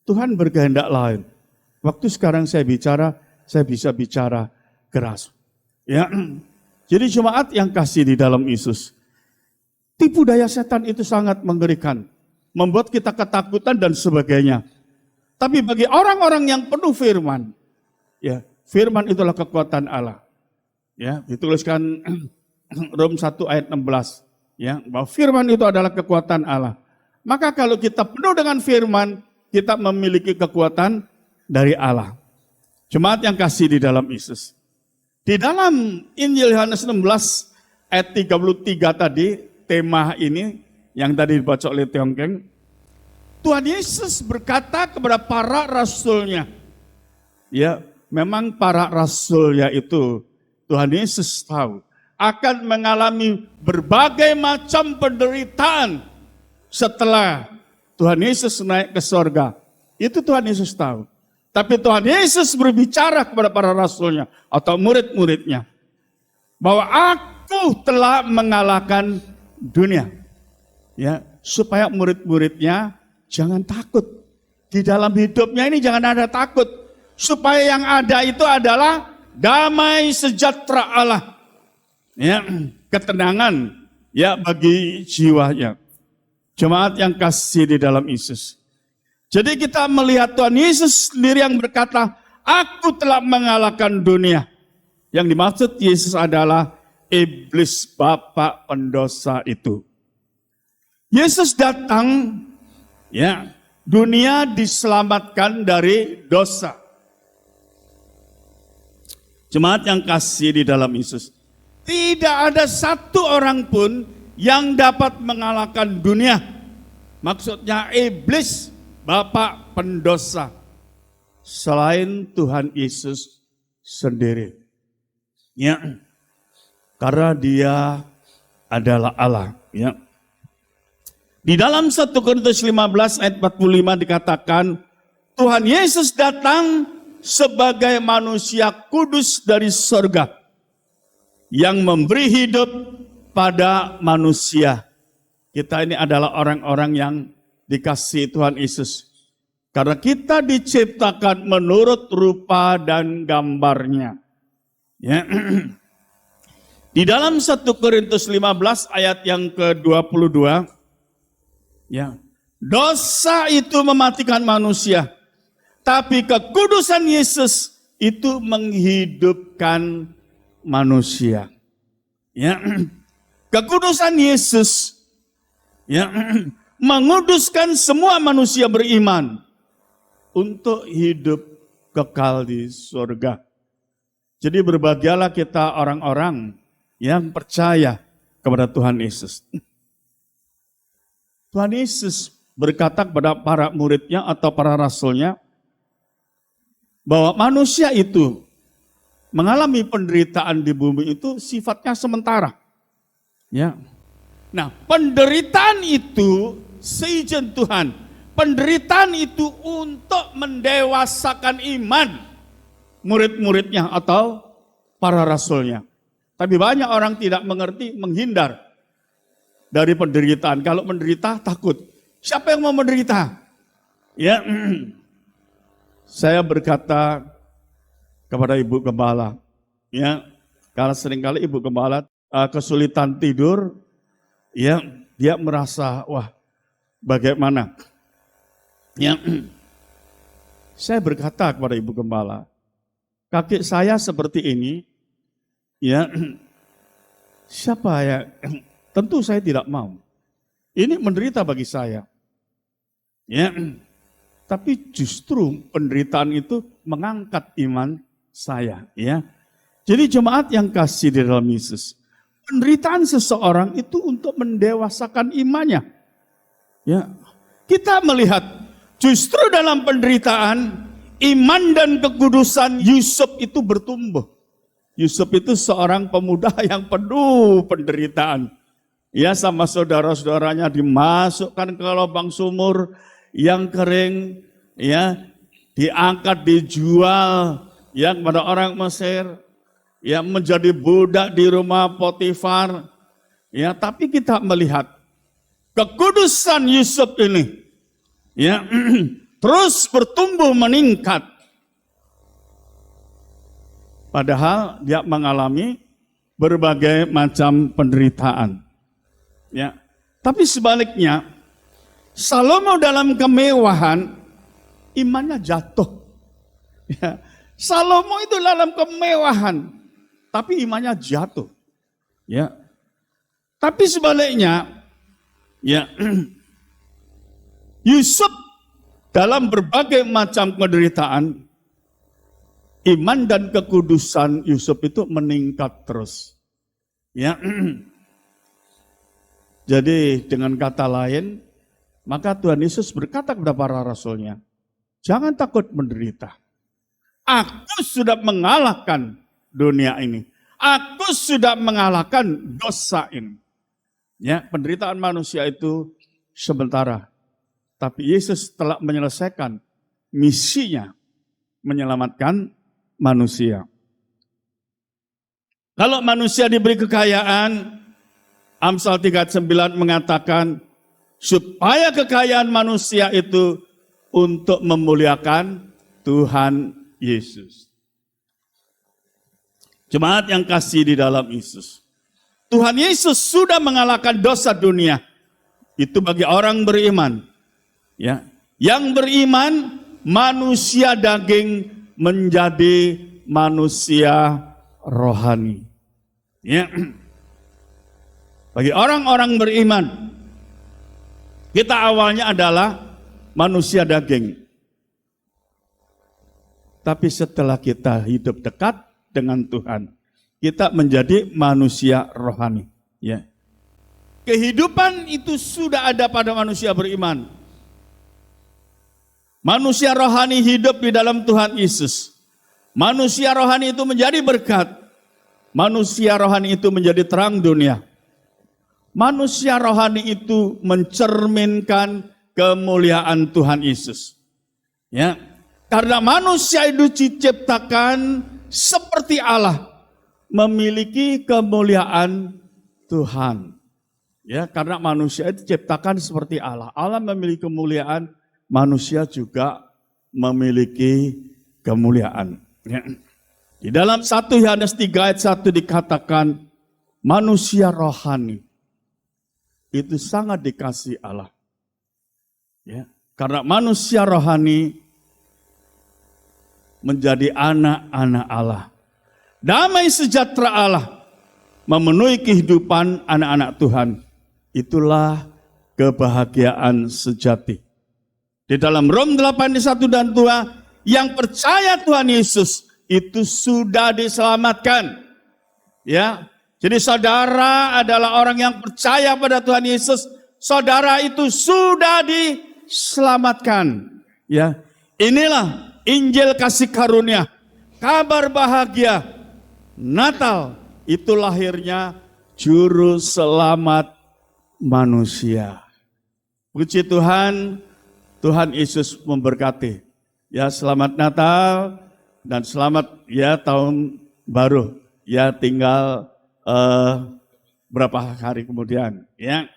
Tuhan berkehendak lain. Waktu sekarang saya bisa bicara keras. Ya, jadi jemaat yang kasih di dalam Yesus, tipu daya setan itu sangat mengerikan, membuat kita ketakutan dan sebagainya. Tapi bagi orang-orang yang penuh firman, ya, firman itulah kekuatan Allah. Ya, dituliskan Rom 1 ayat 16, ya, bahwa firman itu adalah kekuatan Allah. Maka kalau kita penuh dengan firman, kita memiliki kekuatan dari Allah. Jemaat yang kasih di dalam Yesus. Di dalam Injil Yohanes 16 ayat 33 tadi, tema ini yang tadi dibaca oleh Tiongkeng, Tuhan Yesus berkata kepada para rasulnya, ya, memang para rasulnya itu Tuhan Yesus tahu akan mengalami berbagai macam penderitaan setelah Tuhan Yesus naik ke sorga. Itu Tuhan Yesus tahu. Tapi Tuhan Yesus berbicara kepada para rasulnya atau murid-muridnya bahwa aku telah mengalahkan dunia. Ya, supaya murid-muridnya jangan takut. Di dalam hidupnya ini jangan ada takut. Supaya yang ada itu adalah damai sejahtera Allah. Ya, ketenangan ya bagi jiwanya. Jemaat yang kasih di dalam Yesus. Jadi kita melihat Tuhan Yesus sendiri yang berkata, aku telah mengalahkan dunia. Yang dimaksud Yesus adalah iblis bapak pendosa itu. Yesus datang, ya, dunia diselamatkan dari dosa. Jemaat yang kasih di dalam Yesus. Tidak ada satu orang pun yang dapat mengalahkan dunia. Maksudnya iblis, bapak pendosa, selain Tuhan Yesus sendiri. Ya, karena dia adalah Allah. Ya. Di dalam 1 Korintus 15 ayat 45 dikatakan, Tuhan Yesus datang sebagai manusia kudus dari surga yang memberi hidup pada manusia. Kita ini adalah orang-orang yang dikasihi Tuhan Yesus. Karena kita diciptakan menurut rupa dan gambarnya. Ya. Di dalam 1 Korintus 15 ayat yang ke-22, ya, dosa itu mematikan manusia, tapi kekudusan Yesus itu menghidupkan manusia. Ya, kekudusan Yesus, ya, menguduskan semua manusia beriman untuk hidup kekal di surga. Jadi berbahagialah kita orang-orang yang percaya kepada Tuhan Yesus. Tuhan Yesus berkata kepada para muridnya atau para rasulnya bahwa manusia itu mengalami penderitaan di bumi itu sifatnya sementara. Ya. Nah, penderitaan itu seizin Tuhan. Penderitaan itu untuk mendewasakan iman murid-muridnya atau para rasulnya. Tapi banyak orang tidak mengerti, menghindar dari penderitaan. Kalau menderita takut. Siapa yang mau menderita? Ya, saya berkata kepada Ibu Gembala, ya, karena seringkali Ibu Gembala kesulitan tidur, ya, dia merasa, wah, bagaimana? Ya, saya berkata kepada Ibu Gembala, kaki saya seperti ini, ya, siapa ya? Tentu saya tidak mau. Ini menderita bagi saya. Ya, tapi justru penderitaan itu mengangkat iman saya. Ya, jadi jemaat yang kasih di dalam Yesus, penderitaan seseorang itu untuk mendewasakan imannya. Ya, kita melihat justru dalam penderitaan iman dan kekudusan Yusuf itu bertumbuh. Yusuf itu seorang pemuda yang penuh penderitaan. Ya, sama saudara-saudaranya dimasukkan ke lubang sumur yang kering, ya, diangkat, dijual, ya, kepada orang Mesir, ya, menjadi budak di rumah Potifar. Ya, tapi kita melihat kekudusan Yusuf ini, ya, terus bertumbuh meningkat. Padahal dia mengalami berbagai macam penderitaan. Ya, tapi sebaliknya, Salomo dalam kemewahan, imannya jatuh. Ya, Salomo itu dalam kemewahan, tapi imannya jatuh. Ya, tapi sebaliknya, ya, Yusuf dalam berbagai macam penderitaan, iman dan kekudusan Yusuf itu meningkat terus. Ya. Jadi dengan kata lain, maka Tuhan Yesus berkata kepada para rasulnya, jangan takut menderita. Aku sudah mengalahkan dunia ini. Aku sudah mengalahkan dosa ini. Ya, penderitaan manusia itu sementara. Tapi Yesus telah menyelesaikan misinya, menyelamatkan manusia. Kalau manusia diberi kekayaan, Amsal 3:9 mengatakan, supaya kekayaan manusia itu untuk memuliakan Tuhan Yesus. Jemaat yang kasih di dalam Yesus, Tuhan Yesus sudah mengalahkan dosa dunia. Itu bagi orang beriman. Ya, yang beriman, manusia daging menjadi manusia rohani. Ya. Bagi orang-orang beriman, kita awalnya adalah manusia daging. Tapi setelah kita hidup dekat dengan Tuhan, kita menjadi manusia rohani. Ya. Kehidupan itu sudah ada pada manusia beriman. Manusia rohani hidup di dalam Tuhan Yesus. Manusia rohani itu menjadi berkat. Manusia rohani itu menjadi terang dunia. Manusia rohani itu mencerminkan kemuliaan Tuhan Yesus. Ya, karena manusia itu diciptakan seperti Allah, memiliki kemuliaan Tuhan. Ya, karena manusia itu diciptakan seperti Allah. Allah memiliki kemuliaan, manusia juga memiliki kemuliaan. Ya. Di dalam 1 Yohanes 3 ayat 1 dikatakan manusia rohani itu sangat dikasihi Allah. Ya, karena manusia rohani menjadi anak-anak Allah. Damai sejahtera Allah memenuhi kehidupan anak-anak Tuhan. Itulah kebahagiaan sejati. Di dalam Rom 8:1 dan 2, yang percaya Tuhan Yesus itu sudah diselamatkan. Ya, jadi saudara adalah orang yang percaya pada Tuhan Yesus. Saudara itu sudah diselamatkan. Ya, inilah Injil kasih karunia, kabar bahagia. Natal itu lahirnya juru selamat manusia. Puji Tuhan, Tuhan Yesus memberkati. Ya, selamat Natal dan selamat ya tahun baru. Ya, tinggal berapa hari kemudian. Ya,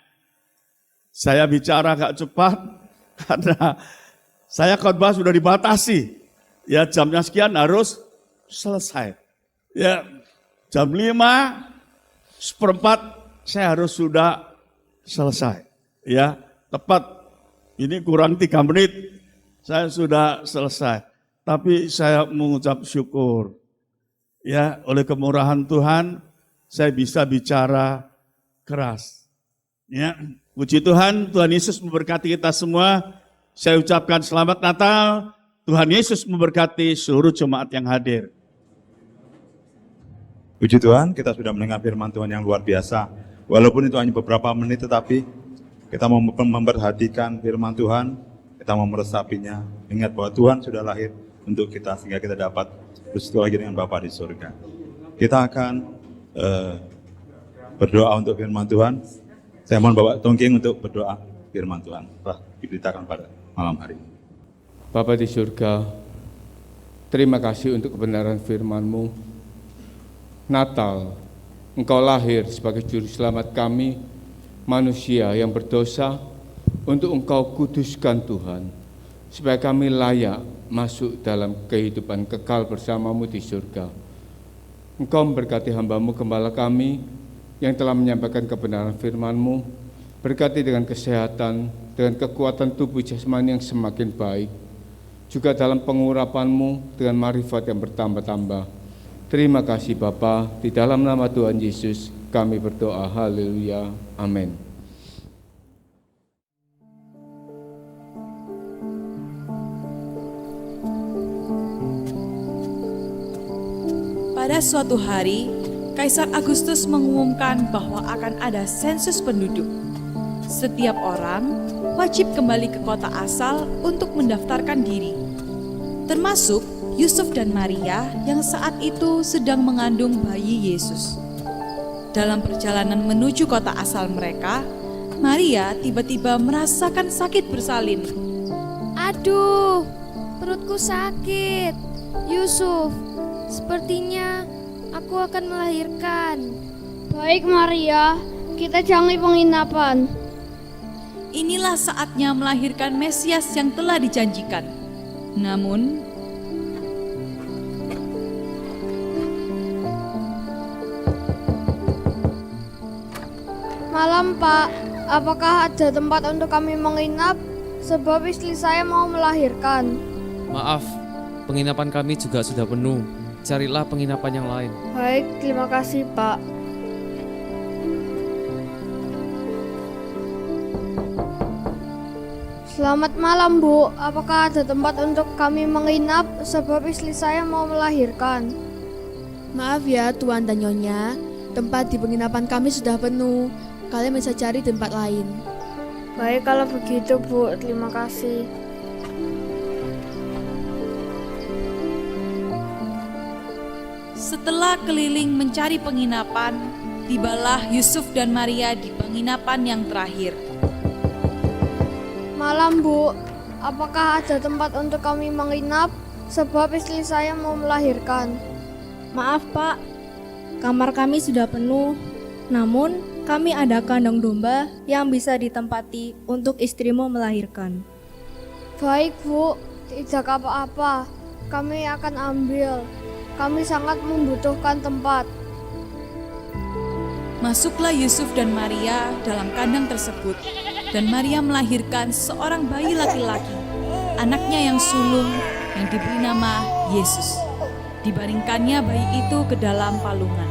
saya bicara agak cepat karena saya khotbah sudah dibatasi. Ya, jamnya sekian harus selesai. Ya, jam 5:15 saya harus sudah selesai. Ya, tepat. Ini kurang 3 menit saya sudah selesai. Tapi saya mengucap syukur. Ya, oleh kemurahan Tuhan saya bisa bicara keras. Ya, puji Tuhan, Tuhan Yesus memberkati kita semua. Saya ucapkan selamat Natal. Tuhan Yesus memberkati seluruh jemaat yang hadir. Puji Tuhan, kita sudah mendengar firman Tuhan yang luar biasa. Walaupun itu hanya beberapa menit, tetapi kita mau memperhatikan firman Tuhan, kita mau meresapinya. Ingat bahwa Tuhan sudah lahir untuk kita, sehingga kita dapat bersatu lagi dengan Bapa di surga. Kita akan berdoa untuk firman Tuhan. Saya mohon Bapak Tongking untuk berdoa firman Tuhan. Telah diberitakan pada malam hari ini. Bapa di surga, terima kasih untuk kebenaran firman-Mu. Natal, Engkau lahir sebagai juru selamat kami, manusia yang berdosa, untuk Engkau kuduskan Tuhan, supaya kami layak masuk dalam kehidupan kekal bersama-Mu di surga. Engkau memberkati hamba-Mu gembala kami yang telah menyampaikan kebenaran firman-Mu, berkati dengan kesehatan, dengan kekuatan tubuh jasmani yang semakin baik, juga dalam pengurapan-Mu dengan marifat yang bertambah-tambah. Terima kasih Bapa, di dalam nama Tuhan Yesus kami berdoa, haleluya, amin. Pada suatu hari, Kaisar Agustus mengumumkan bahwa akan ada sensus penduduk. Setiap orang wajib kembali ke kota asal untuk mendaftarkan diri, termasuk Yusuf dan Maria yang saat itu sedang mengandung bayi Yesus. Dalam perjalanan menuju kota asal mereka, Maria tiba-tiba merasakan sakit bersalin. Aduh, perutku sakit. Yusuf, sepertinya aku akan melahirkan. Baik Maria, kita cari penginapan. Inilah saatnya melahirkan Mesias yang telah dijanjikan. Namun, malam Pak, apakah ada tempat untuk kami menginap? Sebab istri saya mau melahirkan. Maaf, penginapan kami juga sudah penuh. Carilah penginapan yang lain. Baik, terima kasih Pak. Selamat malam Bu, apakah ada tempat untuk kami menginap? Sebab istri saya mau melahirkan. Maaf ya Tuan dan Nyonya, tempat di penginapan kami sudah penuh. Kalian bisa cari tempat lain. Baik kalau begitu Bu, terima kasih. Setelah keliling mencari penginapan, tibalah Yusuf dan Maria di penginapan yang terakhir. Malam Bu, apakah ada tempat untuk kami menginap? Sebab istri saya mau melahirkan. Maaf Pak, kamar kami sudah penuh. Namun, kami ada kandang domba yang bisa ditempati untuk istrimu melahirkan. Baik Bu, tidak apa-apa. Kami akan ambil. Kami sangat membutuhkan tempat. Masuklah Yusuf dan Maria dalam kandang tersebut, dan Maria melahirkan seorang bayi laki-laki, anaknya yang sulung yang diberi nama Yesus. Dibaringkannya bayi itu ke dalam palungan.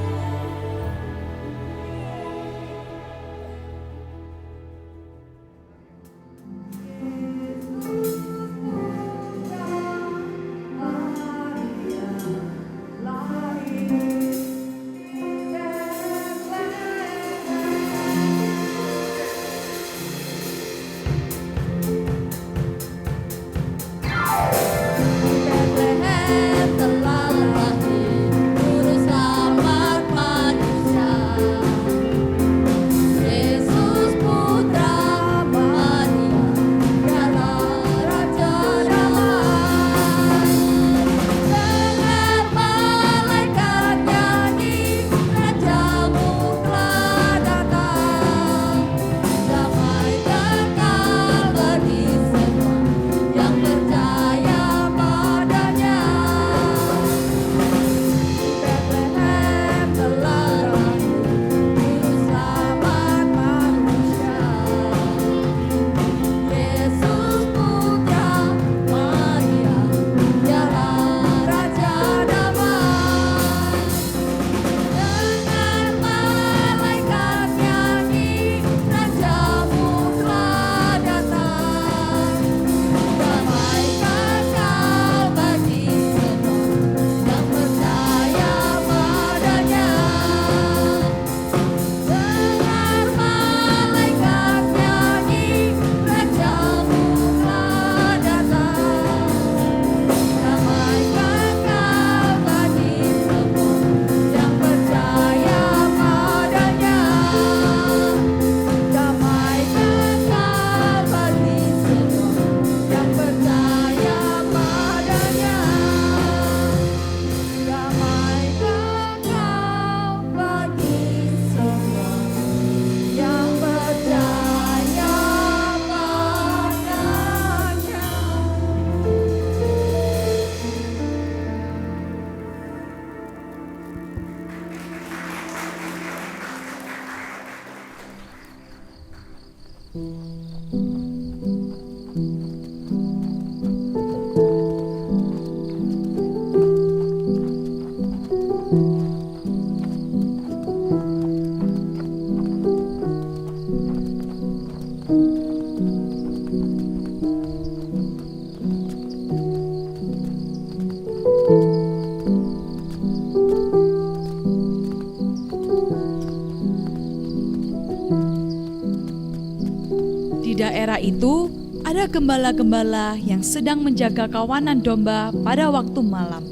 Di daerah itu ada gembala-gembala yang sedang menjaga kawanan domba pada waktu malam.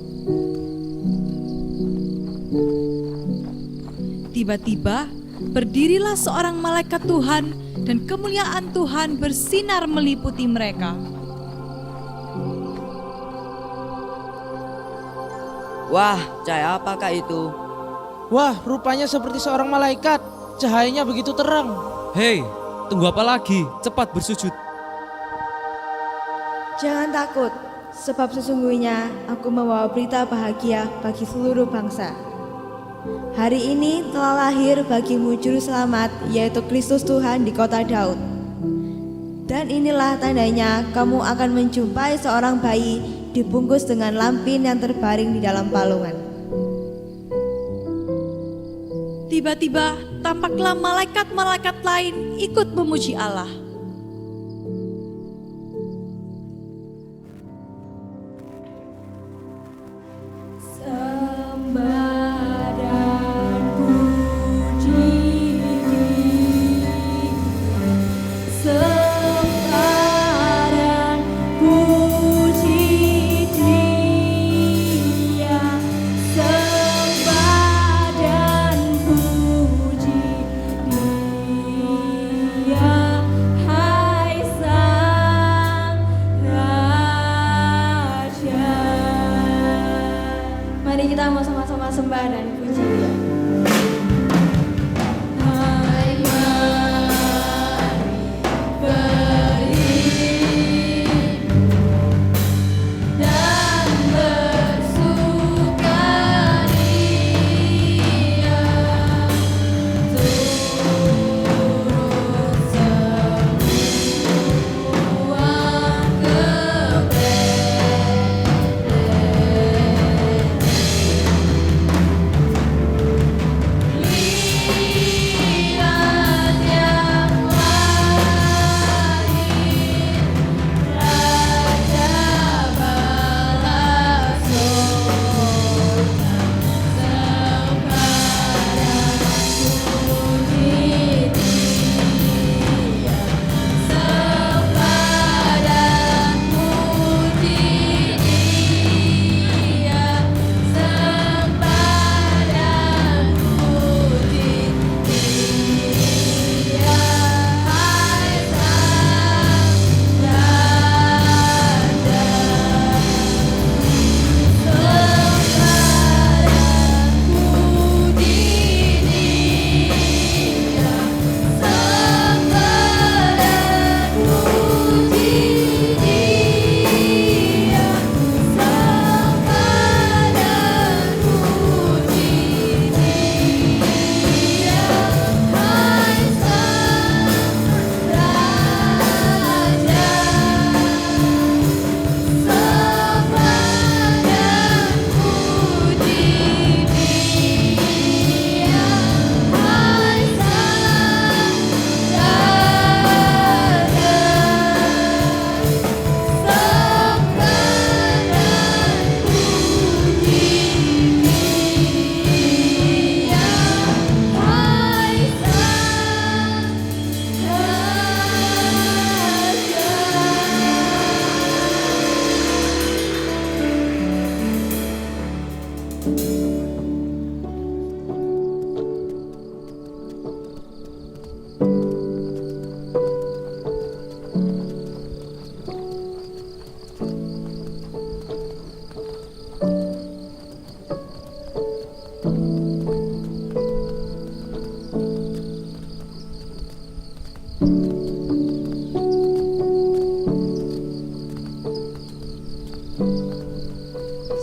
Tiba-tiba berdirilah seorang malaikat Tuhan dan kemuliaan Tuhan bersinar meliputi mereka. Wah, cahaya apakah itu? Wah, rupanya seperti seorang malaikat. Cahayanya begitu terang. Hei, tunggu apa lagi? Cepat bersujud. Jangan takut, sebab sesungguhnya aku membawa berita bahagia bagi seluruh bangsa. Hari ini telah lahir bagimu juru selamat, yaitu Kristus Tuhan di kota Daud. Dan inilah tandanya, kamu akan menjumpai seorang bayi dibungkus dengan lampin yang terbaring di dalam palungan. Tiba-tiba tampaklah malaikat-malaikat lain ikut memuji Allah. Sembah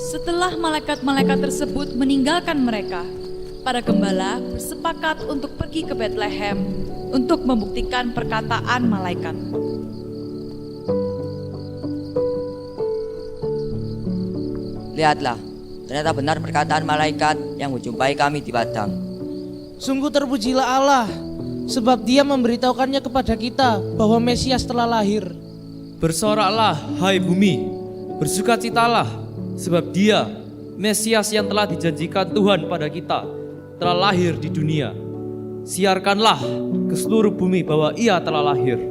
Setelah malaikat-malaikat tersebut meninggalkan mereka, para gembala bersepakat untuk pergi ke Bethlehem untuk membuktikan perkataan malaikat. Lihatlah, ternyata benar perkataan malaikat yang menjumpai kami di padang. Sungguh terpujilah Allah, sebab Dia memberitahukannya kepada kita bahwa Mesias telah lahir. Bersoraklah, hai bumi, bersukacitalah, sebab Dia, Mesias yang telah dijanjikan Tuhan pada kita, telah lahir di dunia. Siarkanlah ke seluruh bumi bahwa Ia telah lahir.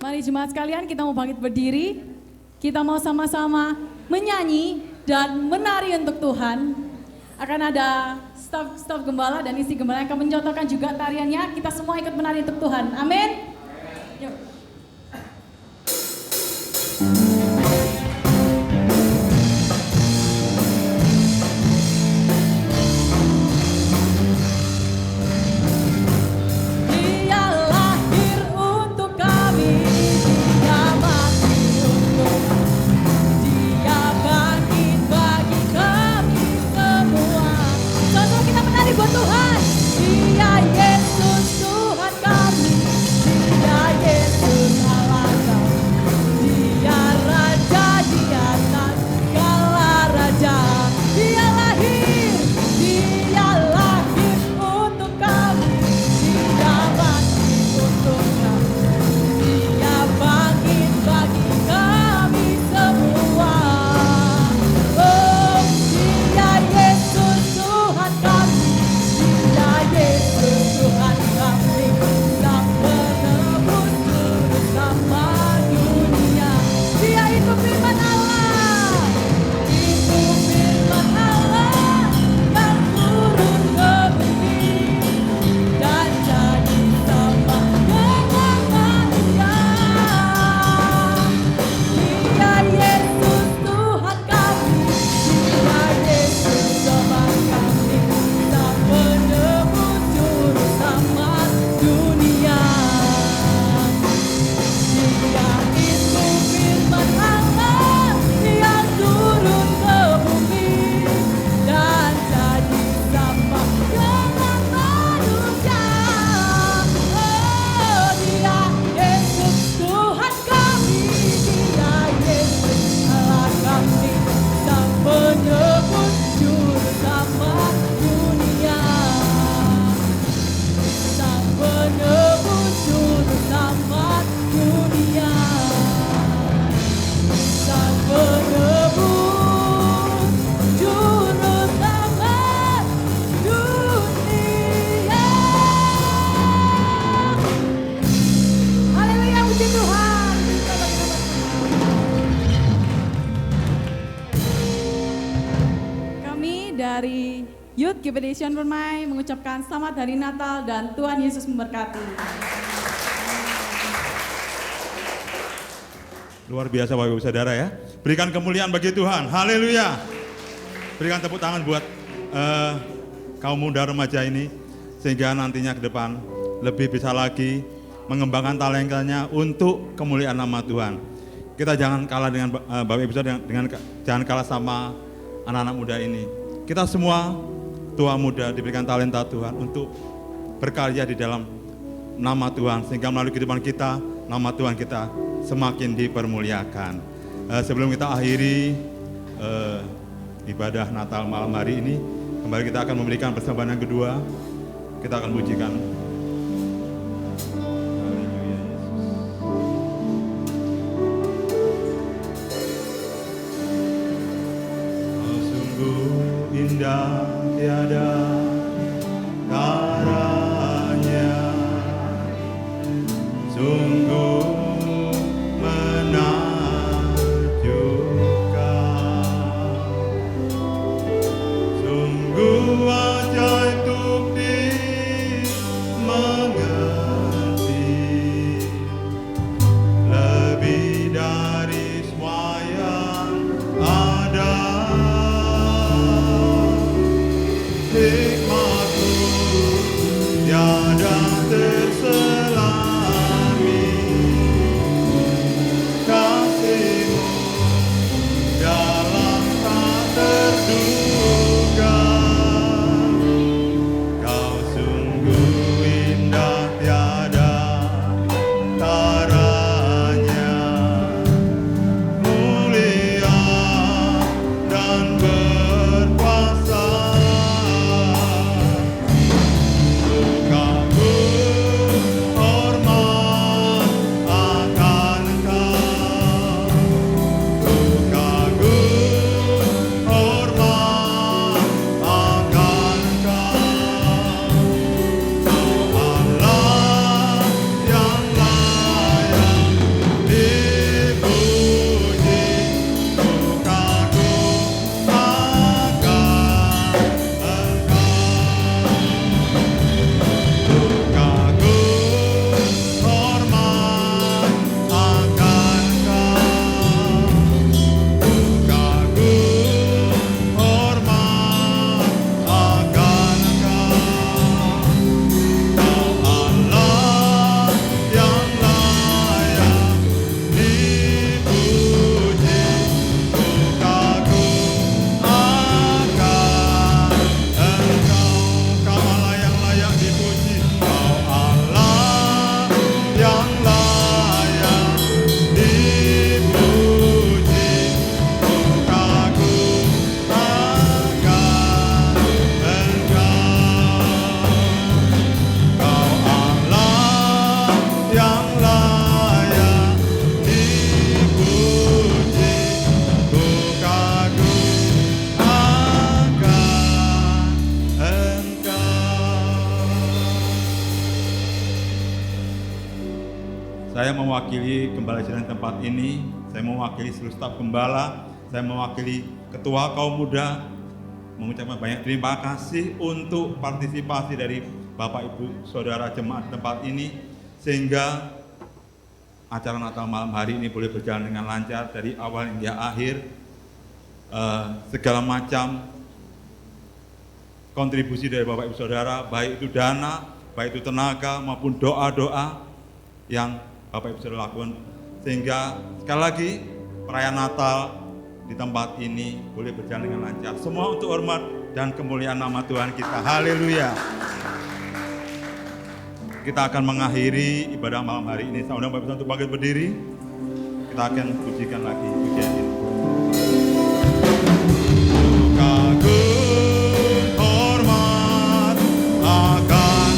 Mari jemaat sekalian, kita mau bangkit berdiri. Kita mau sama-sama menyanyi dan menari untuk Tuhan. Akan ada staf gembala dan isi gembala yang akan mencontohkan juga tariannya. Kita semua ikut menari untuk Tuhan. Amin. Yuk. Tuhan, Dia Yesus Tuhan kami, Dia Yesus Allah kami, Dia Raja di atas segala raja. Dia lahir untuk kami, Dia mati untuk kami, Dia bangkit bagi kami semua. Oh, Dia Yesus Tuhan kami, Yesus Tuhan kami, Sang Penebus juru selamat dunia. Dia itu firman Allah, itu firman Allah yang turun ke bumi dan jadi sama dengan manusia. Dia Yesus Tuhan kami, Dia Yesus Tuhan kami, Sang Penebus juru selamat dunia. Dia itu firman Allah yang turun ke bumi dan jadi sama dengan manusia. Oh, Dia Yesus Tuhan kami, Dia Yesus Allah kami, Sang Penebus juru selamat dunia. Sang Penebus juru selamat dunia. Sang Penebus juru selamat dunia. Haleluya, puji Tuhan. Kami dari Youth Generation Permai mengucapkan selamat hari Natal dan Tuhan Yesus memberkati. Luar biasa Bapak Ibu Saudara ya. Berikan kemuliaan bagi Tuhan. Haleluya. Berikan tepuk tangan buat kaum muda remaja ini, sehingga nantinya ke depan lebih bisa lagi mengembangkan talentanya untuk kemuliaan nama Tuhan. Kita jangan kalah dengan Bapak Ibu Saudara, jangan kalah sama anak-anak muda ini. Kita semua tua muda diberikan talenta Tuhan untuk berkarya di dalam nama Tuhan, sehingga melalui kehidupan kita, nama Tuhan kita semakin dipermuliakan. Sebelum kita akhiri ibadah Natal malam hari ini, kembali kita akan memberikan persembahan yang kedua. Kita akan pujikan. Oh, sungguh indah tiada taranya, sungguh ajaib untuk dimengerti, lebih dari semua yang ada. hikmat-Mu tiada terselami, kasih-Mu dalam tak terduga. Kau sungguh indah tiada taranya, mulia dan berkuasa. Kau hormat akan Engkau, kagum hormat akan Engkau, Allah yang layak dipuji, kagum akan Saya mewakili Gembala Sidang tempat ini, saya mewakili seluruh staf gembala, saya mewakili ketua kaum muda, mengucapkan banyak terima kasih untuk partisipasi dari Bapak Ibu Saudara jemaat tempat ini, sehingga acara Natal malam hari ini boleh berjalan dengan lancar dari awal hingga akhir. Segala macam kontribusi dari Bapak Ibu Saudara, baik itu dana, baik itu tenaga maupun doa-doa yang Bapak Ibu Saudara lakukan, sehingga sekali lagi perayaan Natal di tempat ini boleh berjalan dengan lancar. Semua untuk hormat dan kemuliaan nama Tuhan kita. Haleluya. Kita akan mengakhiri ibadah malam hari ini. Saya undang Bapak Ibu untuk bangkit berdiri. Kita akan pujikan lagi pujian ini. Kagum hormat akan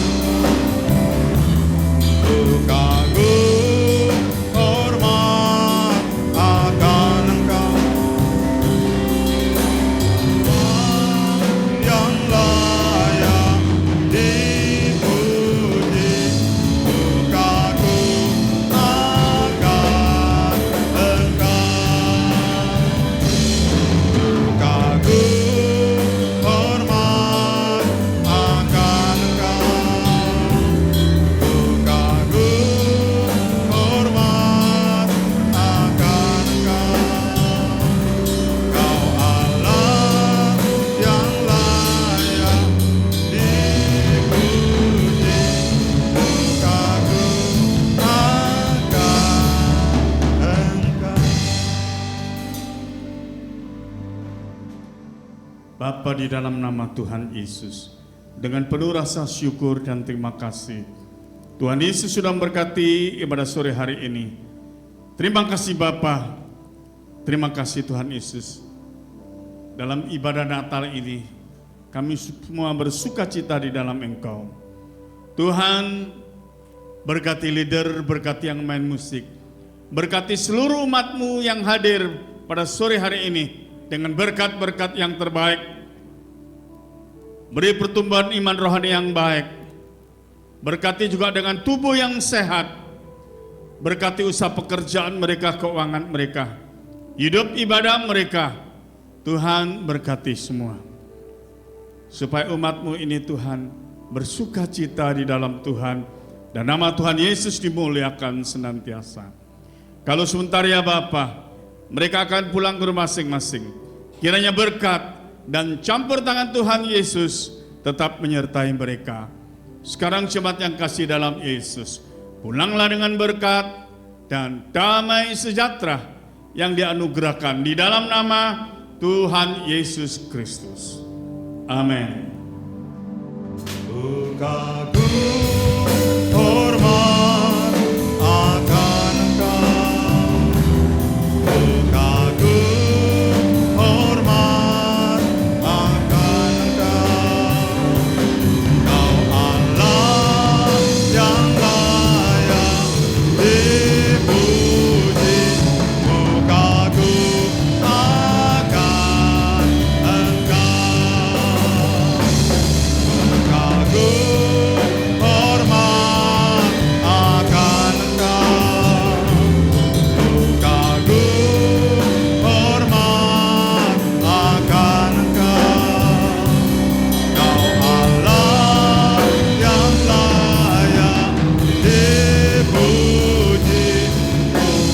Bapa, di dalam nama Tuhan Yesus, dengan penuh rasa syukur dan terima kasih, Tuhan Yesus sudah memberkati ibadah sore hari ini. Terima kasih Bapa, terima kasih Tuhan Yesus. Dalam ibadah Natal ini, kami semua bersuka cita di dalam Engkau. Tuhan, berkati leader, berkati yang main musik, berkati seluruh umat-Mu yang hadir pada sore hari ini dengan berkat-berkat yang terbaik. Beri pertumbuhan iman rohani yang baik. Berkati juga dengan tubuh yang sehat. Berkati usaha pekerjaan mereka, keuangan mereka, hidup ibadah mereka. Tuhan berkati semua. Supaya umat-Mu ini Tuhan bersuka cita di dalam Tuhan, dan nama Tuhan Yesus dimuliakan senantiasa. Kalau sebentar ya Bapa, mereka akan pulang ke rumah masing-masing. Kiranya berkat dan campur tangan Tuhan Yesus tetap menyertai mereka. Sekarang jemaat yang kasih dalam Yesus, pulanglah dengan berkat dan damai sejahtera yang dianugerahkan di dalam nama Tuhan Yesus Kristus. Amin. Hormat akan Engkau, kagum hormat akan Engkau, Kau Allah yang layak dipuji, kagum akan Engkau, kagum hormat akan Engkau, kagum hormat akan Engkau, Kau Allah yang layak dipuji,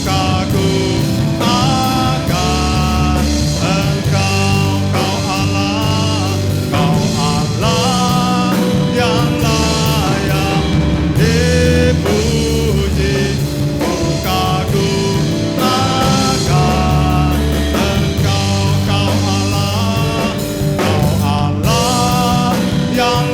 kagum akan Engkau, Kau Allah yang layak dipuji, kagum akan Engkau, Kau Allah yang